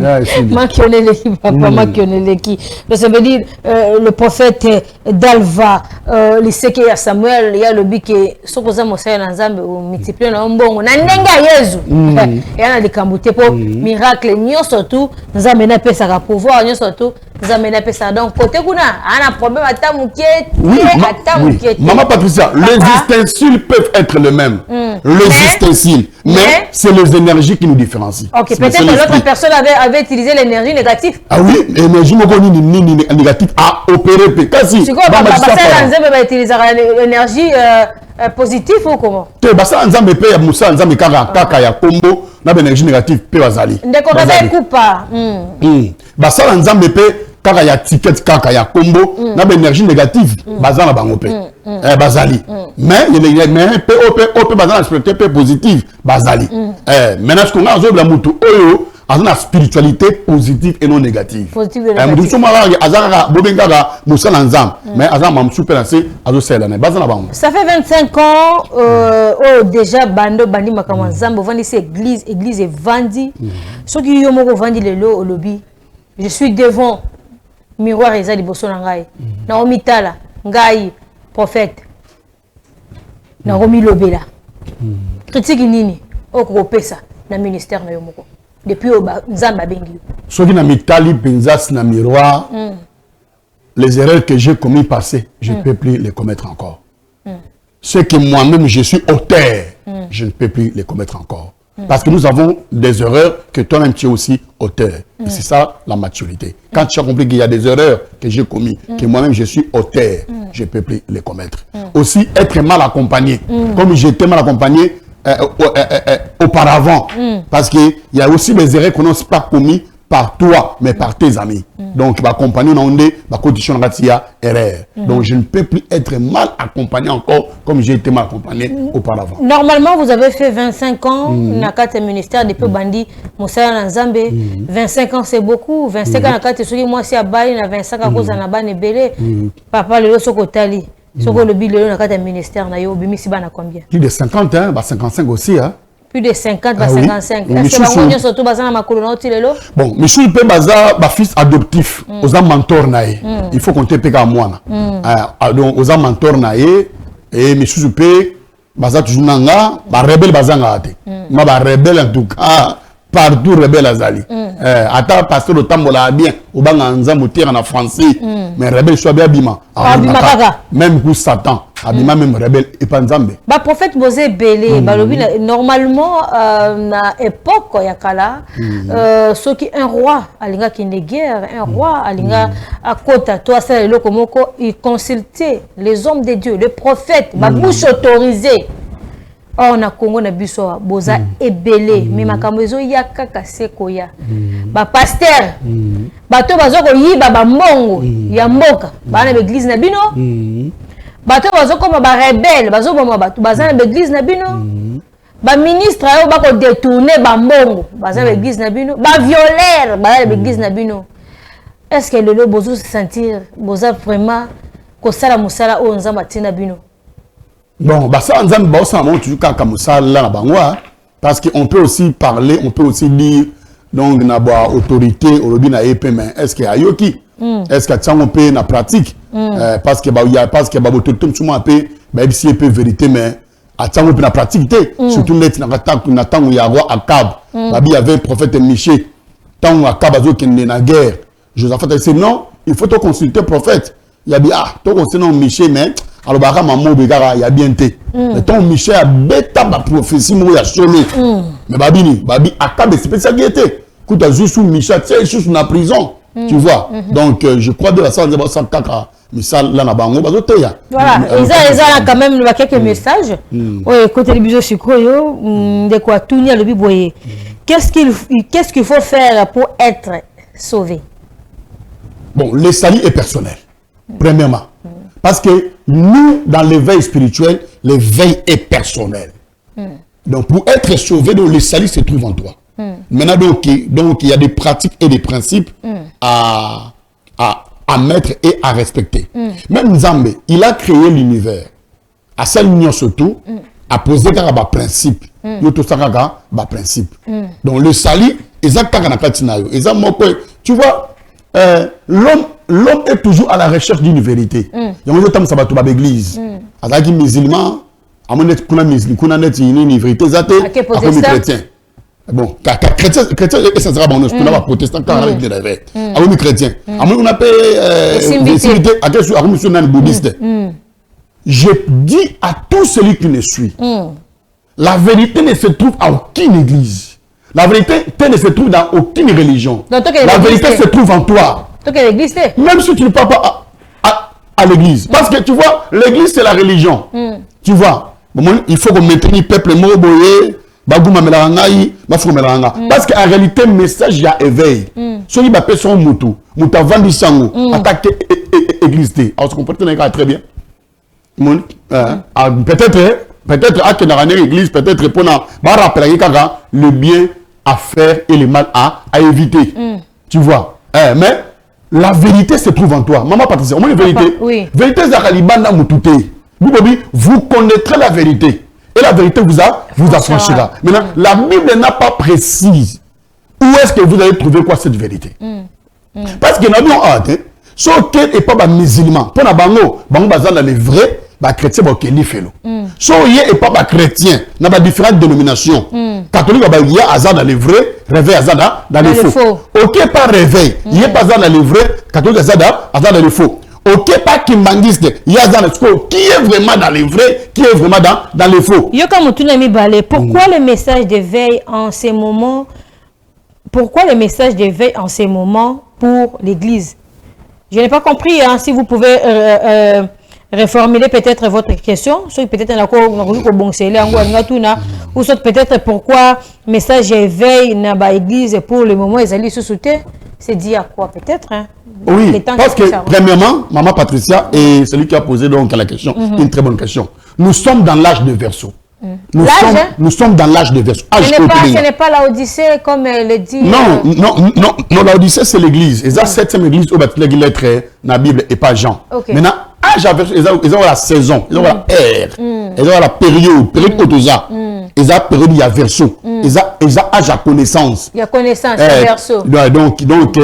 Makioneleki papa makioneleki. Ça veut dire le prophète Dalva le seke ya Samuel il y a le bique sokoza mosaya na nzambe o multiplier na mbongo na ndenga Yesu. Et ana likambuté pour miracle nyonso tout nzambe na pesa ka pouvoir nyonso tout nzambe na pesa donc côté kuna ana problème ata mukie. Maman Patricia, les ustensiles peuvent être les mêmes. Les ustensiles, mais c'est les énergies qui nous différencient. Ok, peut-être que l'autre personne avait utilisé l'énergie négative. Ah oui, l'énergie négative a opéré. C'est quoi, Bassa va utiliser l'énergie positive ou comment? Bassa Nzambe pe ya Moussa Nzambe kaka ya Kombo na énergie négative pe bazali. Ndeko ba coupa. Bassa Nzambe pe kaka ya ticket kaka ya Kombo na énergie négative bazana bango pe. Bazali. Mais il y a pe bazana spiritualité positive bazali. Maintenant ce qu'on a la mutu oyo azana spiritualité positive et non négative. Positive et négative. Ça fait 25 ans déjà bando bandi makama nzambe vandi c'est église et vandi. Ceux qui yo moko vandi lelo au lobby. Je suis devant miroir eza liboso na ngai. Na omitala ngai prophète. Na romi lobela. Critique nini okopesa na ministère na yo moko. Depuis Nzamba bengi. Ce qui n'a mitali penzas na miroir. Les erreurs que j'ai commis passées, je ne peux plus les commettre encore. Ce que moi-même je suis auteur, je ne peux plus les commettre encore. Parce que nous avons des erreurs que toi-même tu es aussi auteur. Et c'est ça la maturité. Quand tu as compris qu'il y a des erreurs que j'ai commis, que moi-même je suis auteur, je ne peux plus les commettre. Aussi être mal accompagné. Comme j'étais mal accompagné auparavant. Parce qu'il y a aussi des erreurs qu'on n'a pas commis par toi, mais par tes amis. Donc, accompagner dans des conditions de erreur. Donc, je ne peux plus être mal accompagné encore comme j'ai été mal accompagné auparavant. Normalement, vous avez fait 25 ans dans le ministère depuis Bandi, Moussa Nzambe. 25 ans, c'est beaucoup. 25 ans, moi, c'est à Bali, 25 ans, à la Bani Belé. Papa, le Sokotali. Soko le bilan dans le ministère, combien? Plus de 50, hein, 55 aussi. Hein. Plus de 50, 55. Est-ce que vous surtout basé dans ma colonne? Bon, mais si je peux baser ma fils adoptif, aux mentors naïe, il faut compter PK moi. Donc aux mentors naïe et mais si je peux baser toujours nanga, rebelle bazanga ate. Ma rebelle en tout cas partout rebelle azali. Attends pasteur le tambola bien, au banga nzambo tire en français, mais rebelle soit bien bima. Même pour Satan. Abima même rebelle et pas nzambe. Ba prophète Mosé Belé, normalement na époque yakala, ceux qui un roi alinga qui ne guerre, un roi alinga à kota toi ça le komoko, il consultait les hommes de Dieu, les prophètes, ba bouche autorisée. Or na Congo na biso boza ebelé, mais makambo yakaka sekoya. Ba pasteur, bato bazoko yiba ba mbongo ya mboka, ba na église na bino. Bato bazo comme ba rebelle, bazo boma bato baza na église na bino. Ba ministre ayo bako détourner ba mbongo, baza na église na bino. Ba violeur, baza na église na bino. Est-ce que le bozo se sentir boza vraiment ko sala musala o nzamba tina bino? Bon, bah ça nzamba ba ça monte toujours ka musala na bangwa parce qu'on peut aussi parler, on peut aussi dire donc na ba autorité au lobby na EP mais est-ce que ayoki? Est-ce que ça on peut na pratique? Parce que il y a parce que bah autorité souvent peu bah ici un peu vérité mais à ça on peut na pratique surtout net na attaque na temps il y a roi Akab bah il y avait prophète Miché tant Akab azo qui na guerre Josaphat a dit non il faut te consulter prophète il y a bien ah toi consulter non Miché mais alors bah maman begara il y a bien té mais ton Miché a bêta ba prophétie moi ya solo mais babi Akab c'est spécial qui était quand tu as juste sous Miché c'est juste na prison. Tu vois, donc je crois de la salle de Bassan Kaka, mais ça là na bango bazoteya. Voilà, ils ont quand même quelques messages. Oui, côté les sucroyo, de quoi tout ni le biboyer. Qu'est-ce qu'il faut faire pour être sauvé? Bon, le salut est personnel. Premièrement, parce que nous dans l'éveil spirituel, l'éveil est personnel. Donc pour être sauvé, le salut se trouve en toi. Maintenant, donc, il y a des pratiques et des principes à mettre et à respecter. Même Nzambe, il a créé l'univers. À sa l'union surtout, à poser des principes. Principe. Donc, le salut, tu vois, l'homme est toujours à la recherche d'une vérité. Il y a un temps ça va tout à l'église. À musulman, à mon net, une vérité, chrétien. Bon, chrétien, et ça sera bon, nous sommes protestants, car avec les rêves. Nous chrétiens. On appelle bouddhiste. Je dis à tout celui qui me suit, la vérité ne se trouve à aucune église. La vérité ne se trouve dans aucune religion. La vérité se trouve en toi. Même si tu ne parles pas à l'église. Parce que tu vois, l'église c'est la religion. Tu vois, il faut qu'on maintienne le peuple moroboyé. Parce qu'en réalité, le message y a éveil. Si on appelle son moutou, moutou vendu sango, attaquer l'église. Alors, tu comprends très bien. Peut-être à l'église, peut-être pour rappeler le bien à faire et le mal à éviter. Tu vois. Mais la vérité se trouve en toi. Maman Patricia, la vérité. Vérité, vous connaîtrez la vérité. Et la vérité vous affranchira. Maintenant, la Bible n'a pas précise où est-ce que vous allez trouver quoi cette vérité. Parce que nous avons hâte. Si vous n'êtes pas musulman, pour nous bango bazana les vrais, chrétiens qui li felo. Si vous n'êtes pas chrétien, nous avons différentes dénominations. Catholique il y a azan dans les vrais, réveil azan dans les faux. OK pas réveil, il y a pas azan dans les vrais, catholique azan dans les faux. Ok, pas qui manguiste, il y a dans le score qui est vraiment dans les vrais, qui est vraiment dans les faux. Pourquoi le message d'éveil en ces moments? Pourquoi le message d'éveil en ces moments pour l'Église? Je n'ai pas compris, hein, si vous pouvez reformuler peut-être votre question. Soit peut-être ou soit peut-être pourquoi message éveil dans l'église pour le moment ils allaient se soutenir. C'est dit à quoi peut-être hein? Oui, parce que premièrement, Maman Patricia est celui qui a posé donc la question, une très bonne question. Nous sommes dans l'âge de Verseau. Nous sommes dans l'âge de Verseau. Ce n'est pas la Odyssée comme le dit. Non, la Odyssée c'est l'église. Et ça, septième église où il y a une lettre dans la Bible et pas Jean. Okay. Maintenant, âge à Verseau, ils ont la saison, ils ont la ère, ils ont la période de ça. Ils ont période, il y a Verseau. Ils ont âge à connaissance. Il y a connaissance, Verseau. Donc,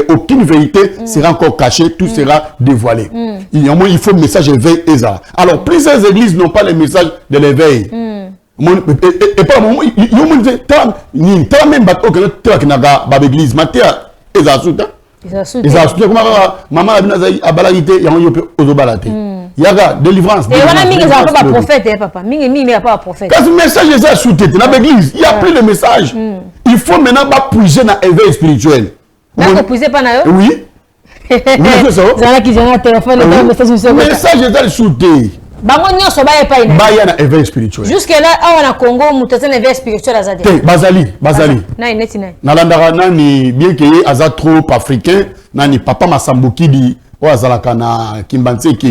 aucune vérité sera encore cachée, tout sera dévoilé. Il faut le message éveil et ça. Alors, plusieurs églises n'ont pas le message de l'éveil. Et pas moment il y a même bateau que tu as l'église matia maman a balayité il y a un balate il y a délivrance et voilà mingi ça pas prophète papa mingi pas prophète quand le message est sous-tête dans l'église il y a plus de message il faut maintenant pas puiser dans éveil spirituel d'accord puiser pas na eux oui ça qui vient à téléphone le message est sous-tête bango nyonso ba epa ina ba ya na éveil spirituel jusque là awa na Congo mutazana éveil spirituel azadi bazali na neti na nalandaka nani bien que aza trop africain nani papa Masambokidi o azalaka na Kimbantseki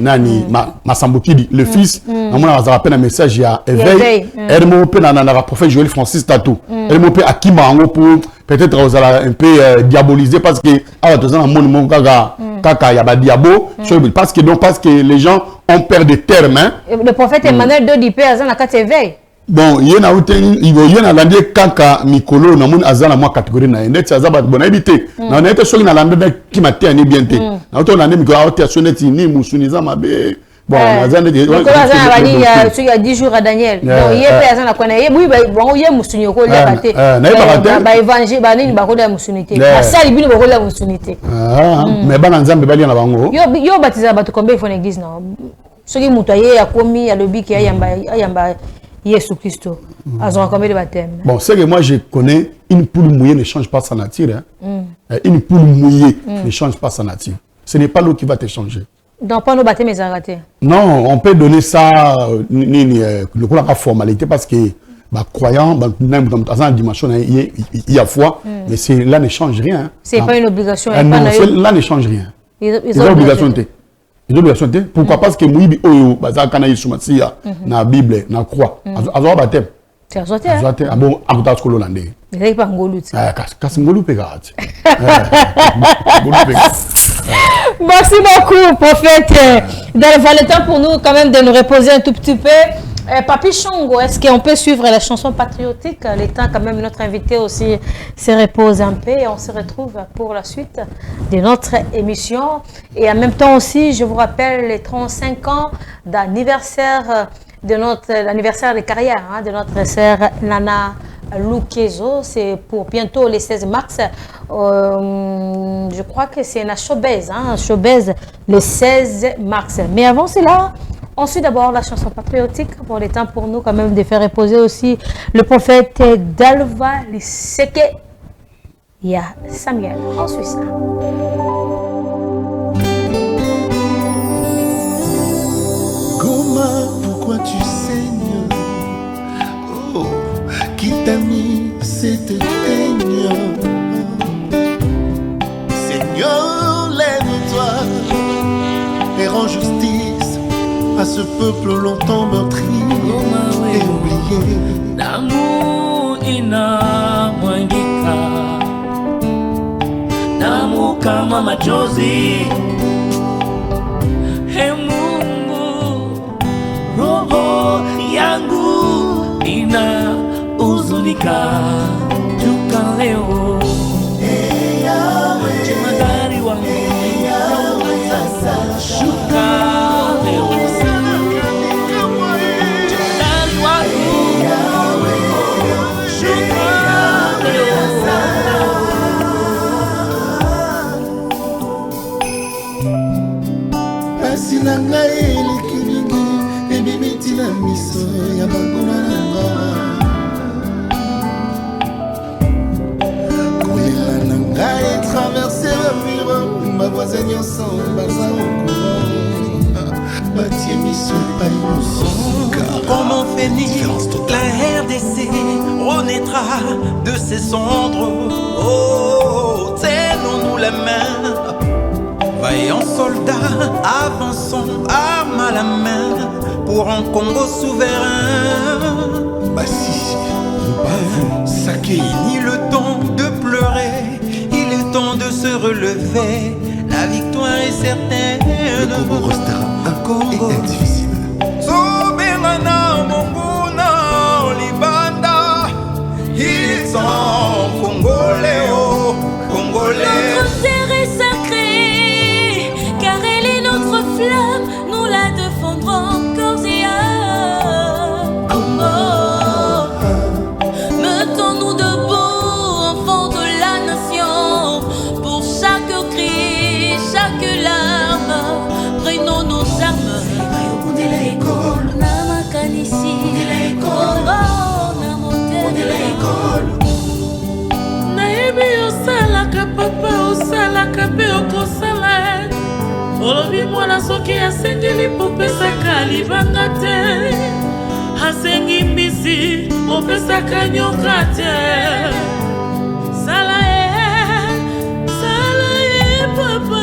nani Masambokidi le fils amona azala pe na message ya éveil ermo pe na prophète Joël Francis Tatou ermo pe akima ngo pour peut-être ozala un peu diabolisé parce que awa tozana mon kaka ya ba diabo parce que les gens ont peur de termes hein. Le prophète Emmanuel Dodipe azana kati éveil. Bon, il y a un landé kaka mikolo na mun azana moi catégorie na net azaba bon habité. Na net so na landé qui m'a tenu bien té. Na to landé mikolo a été sonné ni musuniza mabe. Bon, azana de ko azana bani il y a 10 jours à Daniel. Donc yé azana ko na yé oui bon yé musunyo ko la baté. Ba évangile ba nini ba ko da musunité. Ba sali bino ba ko la musunité. Mais bana nzambe bali na bango. Yo batiza bato combien il faut l'église na. Soki muto ye akomi alobi ki ayamba Jésus Christ. Combien de baptêmes? Bon, c'est que moi je connais une poule mouillée ne change pas sa nature. Hein. Une poule mouillée ne change pas sa nature. Ce n'est pas l'eau qui va te changer. Donc pas nos baptêmes mais arrêtés. Non, on peut donner ça le coup la formalité parce que croyant dans la dimension il y a foi mais c'est là ne change rien. C'est pas une obligation. Là ne change rien. Ils ont obligation. Ils ont besoin de pourquoi parce que Moïbi Oyo baza kana Yisumasiya na Bible na croix azo baptême c'est azoté ah bon akuta skolo lande il pas ngolu kasi ngolu pegati merci beaucoup prophète dans le temps pour nous quand même de nous reposer un tout petit peu. Papi Chongo, est-ce qu'on peut suivre la chanson patriotique? Le temps quand même notre invité aussi se repose un peu et on se retrouve pour la suite de notre émission. Et en même temps aussi, je vous rappelle les 35 ans d'anniversaire de l'anniversaire de carrière de notre sœur Nana Lukezo. C'est pour bientôt les 16 mars. Je crois que c'est la Showbiz, Showbiz le 16 mars. Mais avant cela, on suit d'abord la chanson patriotique pour le temps pour nous quand même de faire reposer aussi le prophète Dalva Liseke. Il y a Samuel. On suit ça. Goma, pourquoi tu saignes? Oh, qui t'a mis cette teigne? Seigneur, lève-toi et rends justice à ce peuple longtemps meurtri et oublié. Namu ina mwangika, namu kama machozi. He Mungu, roho yangu ina uzunika. Juka leo, jemadari wangu, shuka leo. Pasi na ngai eleki mingi ebimiti na miso ya banguna na nga kolela na ngai traverse bamiro bavoisin nyonso baza au courant bénit, la RDC renaîtra de ses cendres. Oh, tenons-nous la main, vaillants soldats, avançons, armes à la main, pour un Congo souverain. Bassi, Saké. Fini le temps de pleurer, il est temps de se relever. La victoire est certaine. Le Congo restera un Congo indivisible. Soberana, Monguna, Libanda, ils sont Congolais, oh, Congolais. Notre terre est sacrée, car elle est notre flamme, nous la défendrons corps et âme. Oh, oh. Mettons-nous debout, enfants de la nation, pour chaque cri, chaque larme, prenons nos armes. nayebi osalaka papa osalaka mpe okosala olobi mwana soki asengeli popesaka libanga te asengi mbisi opesaka nyoka te sala ye papa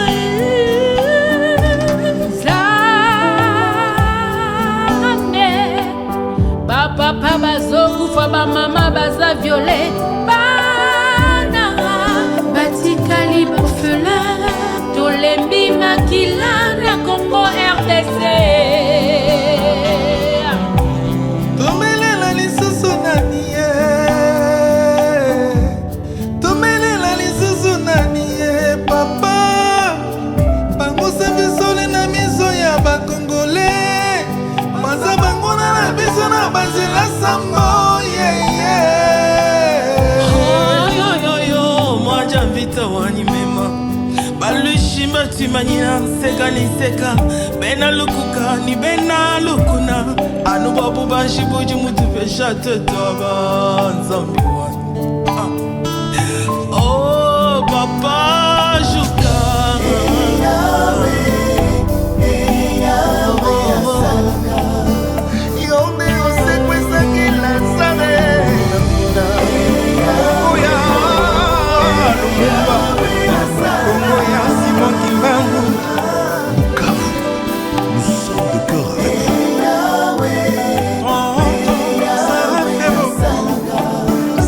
papa bazokufa bamama baza viole bana batikali bafelin tolembi makila na Congo RDC tomelela lisusu nani ye tomelela lisusu nani ye papa bangosa bisole na miso ya bakongole maza bangona na biso na bazela sambo mwaja mvita wanyimema balushima timanyina nseka niseka bena lukuka ni bena lukuna anu babu bashibuji mutu pesha tetaba nzambi wani oh papa shuka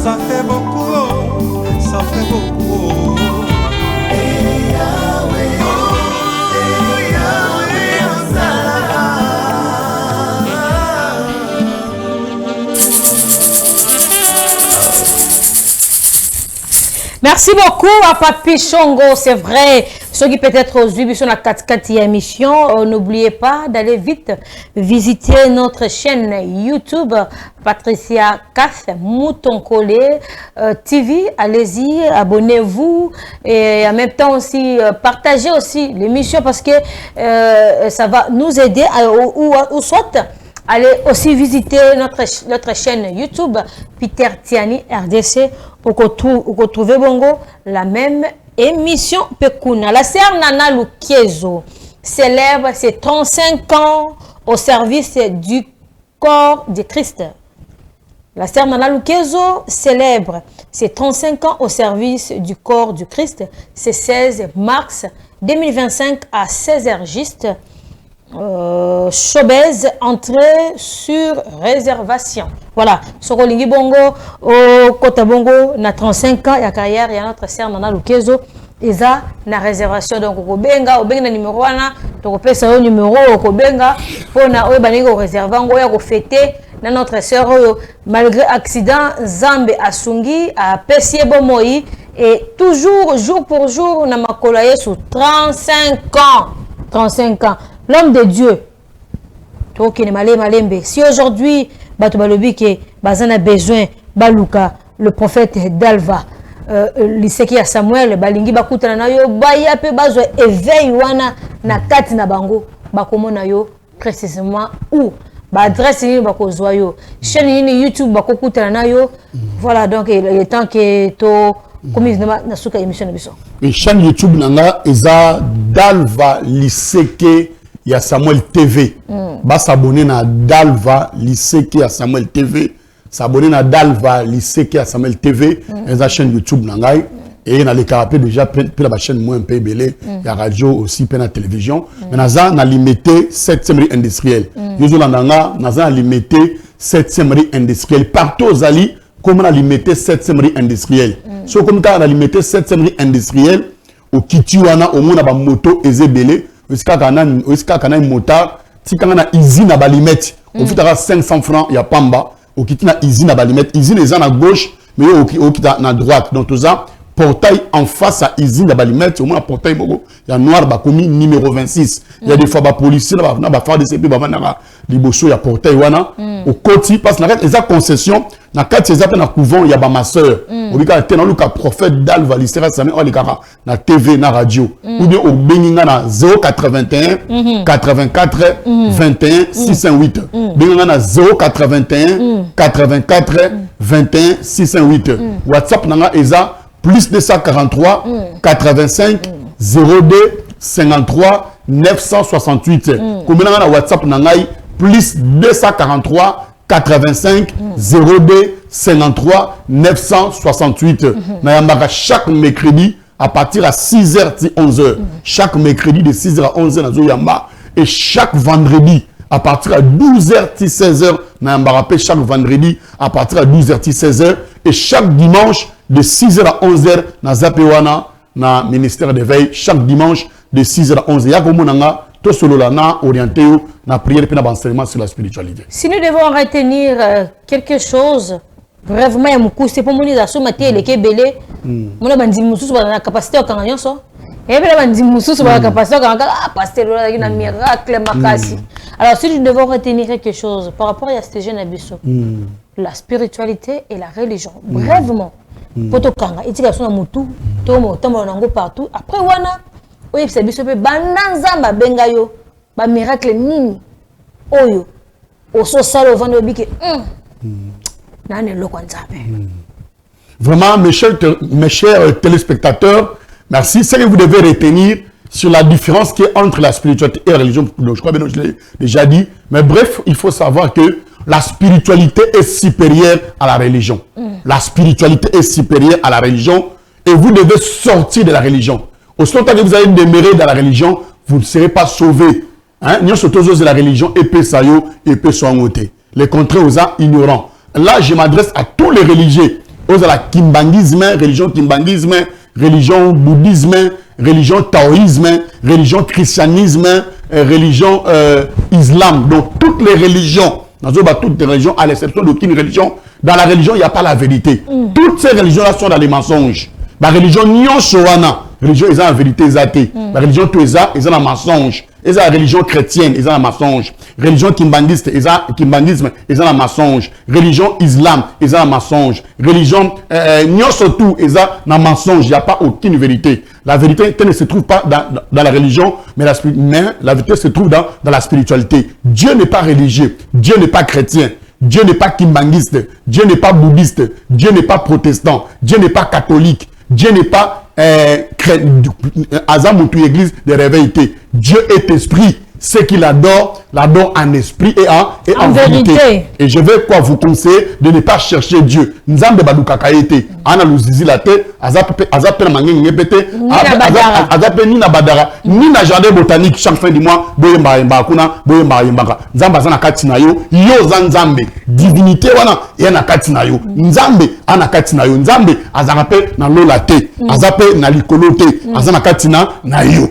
Ça fait beaucoup. Merci beaucoup à Papi Chongo, c'est vrai. Ceux qui peut-être aux yeux sur la 4e émission, n'oubliez pas d'aller vite visiter notre chaîne YouTube Patricia Kass Mouton Collé TV. Allez-y, abonnez-vous et en même temps aussi partagez aussi l'émission parce que ça va nous aider ou soit allez aussi visiter notre chaîne YouTube Peter Tiani RDC pour trouver bongo la même émission Pekuna. La sœur Nana Lukiezo célèbre ses 35 ans au service du corps de Christ. La sœur Nana Lukiezo célèbre ses 35 ans au service du corps du Christ. C'est 16 mars 2025 à 16h juste. Chobez, entrée sur réservation. Voilà, Sorolingi Bongo, au Kota Bongo, na 35 ans, il y a carrière, il y a notre sœur Nana Lukezo, ils ont na réservation. Donc, au Benga, numéro 1, donc, on peut numéro au Benga, pour na au réservant, on fêter notre sœur, malgré accident, Zambe Asungi, à Pessie Bomoi, et toujours, jour pour jour, on a makolaye sur 35 ans. 35 ans. L'homme de Dieu. Si aujourd'hui, Bazan a besoin, Baluka, le prophète d'Alva, l'Iseki à Samuel, Balingi Bakuta na yo, Baya pe bazo éveil wana na kati na bango, Bakomo na yo, précisément où, adresse ni bakozwa yo, chaîne ni YouTube bakokuta na yo. Voilà donc il est temps que to comme na suka émission na biso. Et chaîne YouTube nanga eza Dalva Liseke il y a Samuel TV. Bah s'abonner à Dalva lycée qui a Samuel TV. S'abonner à Dalva lycée qui a Samuel TV. Et la chaîne YouTube nangai. Et dans les carapés déjà puis la chaîne moins un peu belé. Il y a radio aussi puis la télévision. Mais naza na limité 7e rue industrielle. Yozo landanga naza limité 7e rue industrielle partout aux ali comme on a limité 7e rue industrielle. So comme on a limité 7e rue industrielle au Kitiwana au monde ba moto ezebele. Oska kana motard si kana na usine à balimette au fitara 500 francs il y a pamba au kitina usine à balimette usine les à gauche mais au kita na droite donc tout ça portail en face à usine à balimette au moins portail il y a noir ba commis numéro 26 il y a des fois ba policier là ba faire des CP ba na liboso il y a portail wana au côté parce na les concession na 4 ces appels na couvent il y a ba ma sœur au bika tena luka prophète Dalva lisera ça mais on les kara na TV na radio ou bien au beninga na 081 84 21 608 beninga na 081 84 21 608 WhatsApp nanga eza plus 243 85 02 53 968 combien na WhatsApp nangai plus 243 85 02 53 968 na chaque mercredi à partir à 6h à 11h chaque mercredi de 6h à 11h na zo yamba et chaque vendredi à partir à 12h à 16h na yamba chaque vendredi à partir à 12h à 16h et chaque dimanche de 6h à 11h na zapewana na ministère de veille chaque dimanche de 6h à 11h ya ko monanga to solo la na orienté na prière et na enseignement sur la spiritualité. Si nous devons retenir quelque chose vraiment ya muku c'est pour monisation maté le kebele mona bandi mususu ba na capacité okanga nyonso et bien bandi mususu ba capacité okanga pasteur na miracle makasi. Alors si nous devons retenir quelque chose par rapport à ce jeune abisso la spiritualité et la religion brèvement potokanga itikasona mutu to mo tambo nango partout après wana oye biso pe bananzamba benga yo ba miracle nini oyo oso salo vando bike nane loko nzabe. Vraiment mes chers téléspectateurs, merci. Ce que vous devez retenir sur la différence qui est entre la spiritualité et la religion, je crois bien que je l'ai déjà dit, mais bref, il faut savoir que la spiritualité est supérieure à la religion. La spiritualité est supérieure à la religion et vous devez sortir de la religion. Au moment que vous allez demeurer dans la religion, vous ne serez pas sauvés. Nous sommes tous de la religion et pesayo et pesoangote. Les contraires aux ignorants. Là, je m'adresse à tous les religieux. Aux la kimbangisme, religion bouddhisme, religion taoïsme, religion christianisme, religion islam. Donc toutes les religions. Dans toutes les religions, à l'exception d'aucune religion, dans la religion, il n'y a pas la vérité. Toutes ces religions-là sont dans les mensonges. La religion Nyon Showana, religion, ils ont la vérité, ils ont la religion Touéza, ils ont la mensonge. Ils ont la religion chrétienne, ils ont la mensonge. Religion kimbangiste, ils ont kimbandisme, ils ont la mensonge. Religion islam, ils ont la mensonge. Religion Nyon Sotou, ils ont la mensonge. Il n'y a pas aucune vérité. La vérité ne se trouve pas dans la religion, mais la vérité se trouve dans la spiritualité. Dieu n'est pas religieux, Dieu n'est pas chrétien. Dieu n'est pas kimbangiste, Dieu n'est pas bouddhiste, Dieu n'est pas protestant, Dieu n'est pas catholique, Dieu n'est pas Azamutu église de réveillité. Dieu est esprit. Ce qu'il adore, l'adore en esprit et en vérité. Et je vais vous conseiller de ne pas chercher Dieu. Nzambe baduka kaete, ana luzizi la te, azape na mangeng ngepete, azape ni na badara, ni na jardin botanique chaque fin du mois, boyemba yemba kuna, boyemba yemba. Nzambe azana kati na yo, yo nzambe. Divinité wana yana kati na yo. Nzambe ana kati na yo. Nzambe azarape na lola te, azape na likolo te, azana kati na yo.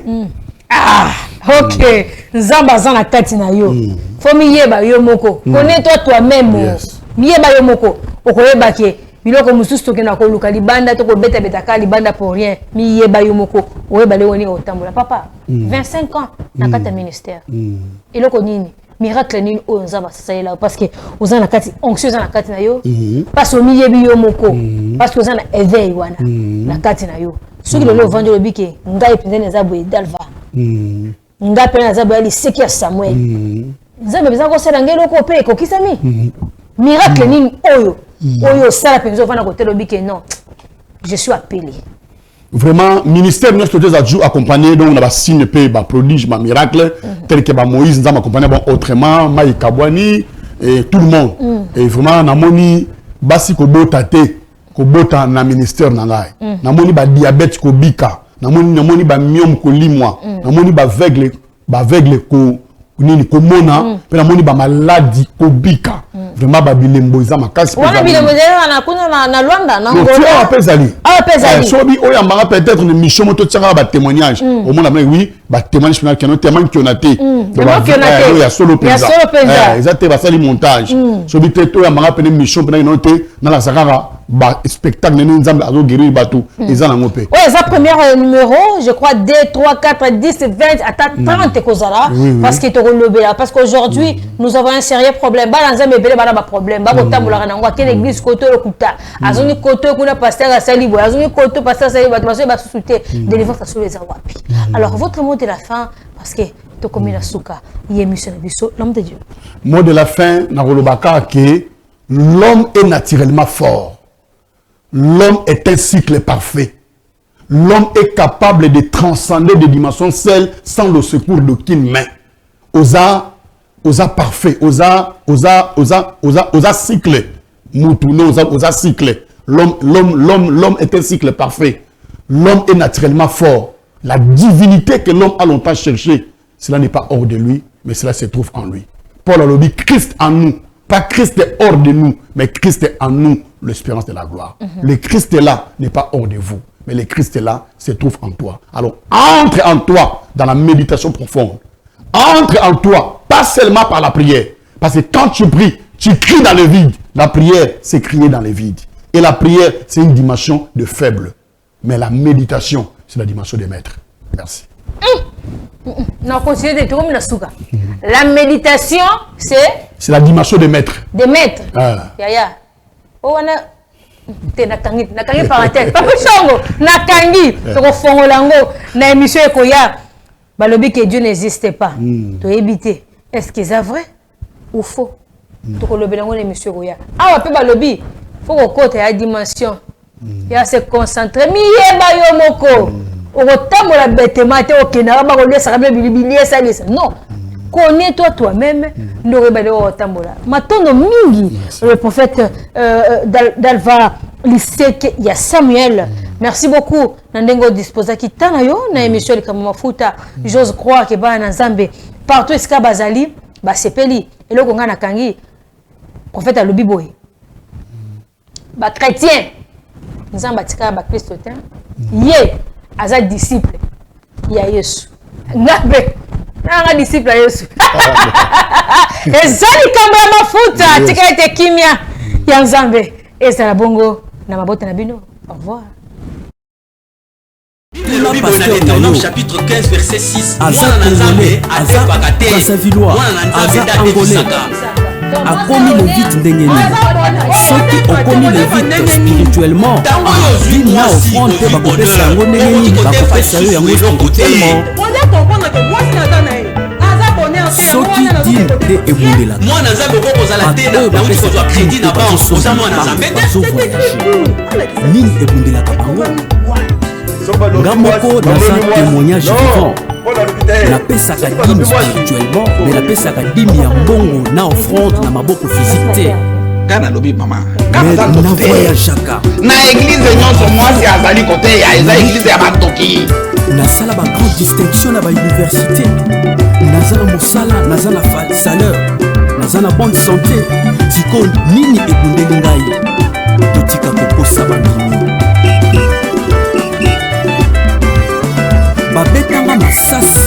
Ok, Nzamba zana kati na yo. Faut miyeba yo moko. Connais-toi toi-même. Yes. Miyeba yo moko. Okoyeba ke biloko mususu tokena ko luka libanda to ko beta ka libanda pour rien. Miyeba yo moko. Oyeba le woni otambola papa. 25 ans na kata ministère. Eloko nini? Miracle nini o Nzamba sala parce que ozana kati onction zana kati na yo. Parce que miyebi yo moko. Parce que ozana éveil wana na kati na yo. Soki le vendre le bike ngai pindene za boye Dalva. Nga pena zabu ali seki ya Samuel. Nzambe bizango sala ngelo ko pe ko kisami. Miracle nini oyo. Oyo sala penzo vana ko telo bike non. Je suis appelé. vraiment ministère nous sommes accompagné donc on a signe pe ba prodige ba miracle tel que ba Moïse nous a accompagné bon autrement Maï Kabwani et tout le monde et vraiment na moni basi ko botate ko bota na ministère na ngai na moni ba diabète ko bika na moni ba myome ko limwa na moni ba aveugle ko nini ko mona pe na moni ba maladie ko bika vraiment ba bilembo za makasi wana bilembo na kuna na Luanda na Angola apezali sobi oya manga peut-être une mission moto tsanga ba témoignage au monde mais oui ba témoignage final qui témoigne qui on a té donc il y a solo pesa exactement ba sali montage sobi te oya manga pe mission pe na noté na la sakara ba spectacle ne nzambe azo guérir batou ils en ont pe ouais ça premier numéro je crois 2 3 4 10 20 à 30 kozala parce que to relobela parce qu'aujourd'hui nous avons un sérieux problème ba nzambe bele ba problème ba botambola na ngwa ke l'église koto okuta azoni koto kuna pasteur asali boy azoni koto pasteur asali ba ba souté délivrance sur les wapi alors votre mot de la fin parce que to komi na suka yemission biso l'homme de Dieu mot de la fin na rolobaka que l'homme est naturellement fort. L'homme est un cycle parfait. L'homme est capable de transcender des dimensions seul sans le secours d'aucune main. Osa parfait, osa cycle. Osa cycle. L'homme est un cycle parfait. L'homme est naturellement fort. La divinité que l'homme a longtemps cherché, cela n'est pas hors de lui, mais cela se trouve en lui. Paul a dit Christ en nous. Pas Christ est hors de nous, mais Christ est en nous, l'espérance de la gloire. Le Christ est là, n'est pas hors de vous, mais le Christ est là, se trouve en toi. Alors, entre en toi dans la méditation profonde. Entre en toi, pas seulement par la prière. Parce que quand tu pries, tu cries dans le vide. La prière, c'est crier dans le vide. Et la prière, c'est une dimension de faible. Mais la méditation, c'est la dimension des maîtres. Merci. Non, continuez de trouver la souka. La méditation, c'est la dimension des maîtres. Des maîtres. Yaya. Oh, on a. Nakangi par la tête. Papa Chongo, Nakangi. Toko fongo lango. Na émission Ekoya. Balobi que Dieu n'existe pas. Tu éviter. Est-ce que c'est vrai ou faux? Toko lobi lango na émission Ekoya. Ah, ouais, balobi. Faut qu'on côté la dimension. Il y a se concentrer. Miye bayo moko. Non, connais-toi toi-même. Le prophète d'Alva, il y a Samuel. Merci beaucoup. Nandengo disposa qui tanayo na émission comme mafuta. J'ose croire que ba na Nzambe partout eska bazali ba sepeli. Et le konga na kangi prophète alobi boy. Ba chrétien. Nzamba tika ba Christotin. Ye aza disciple ya Yesu. Ngabe na disciple ya Yesu. Ezali kamba ya mafuta tika ete kimia ya Nzambe. Ezala bongo na mabota na bino. Au revoir. Deutéronome chapitre 15 verset 6. akomi le vite ndenge nini soki okomi le vite spirituellement bina offrande mpe bakopesa yango ndenge nini bakopesa yo yango spirituellement soki dine te ebundelaka oyo bapesaka kredi bazovoyage nini ebundelaka bango nga moko naza témoignage vivant napesaka dîme spirituellement mais napesaka dîme ya mbongo na offrande na maboko physique te navoyageaka na église nyonso mwasi azali kote ya eza église ya batoki nasala bagrande distinction na bauniversité naza na mosala naza na salaire naza na bonne santé sikoyo nini ebundeli ngai totika kokosa bamini babetanga masasi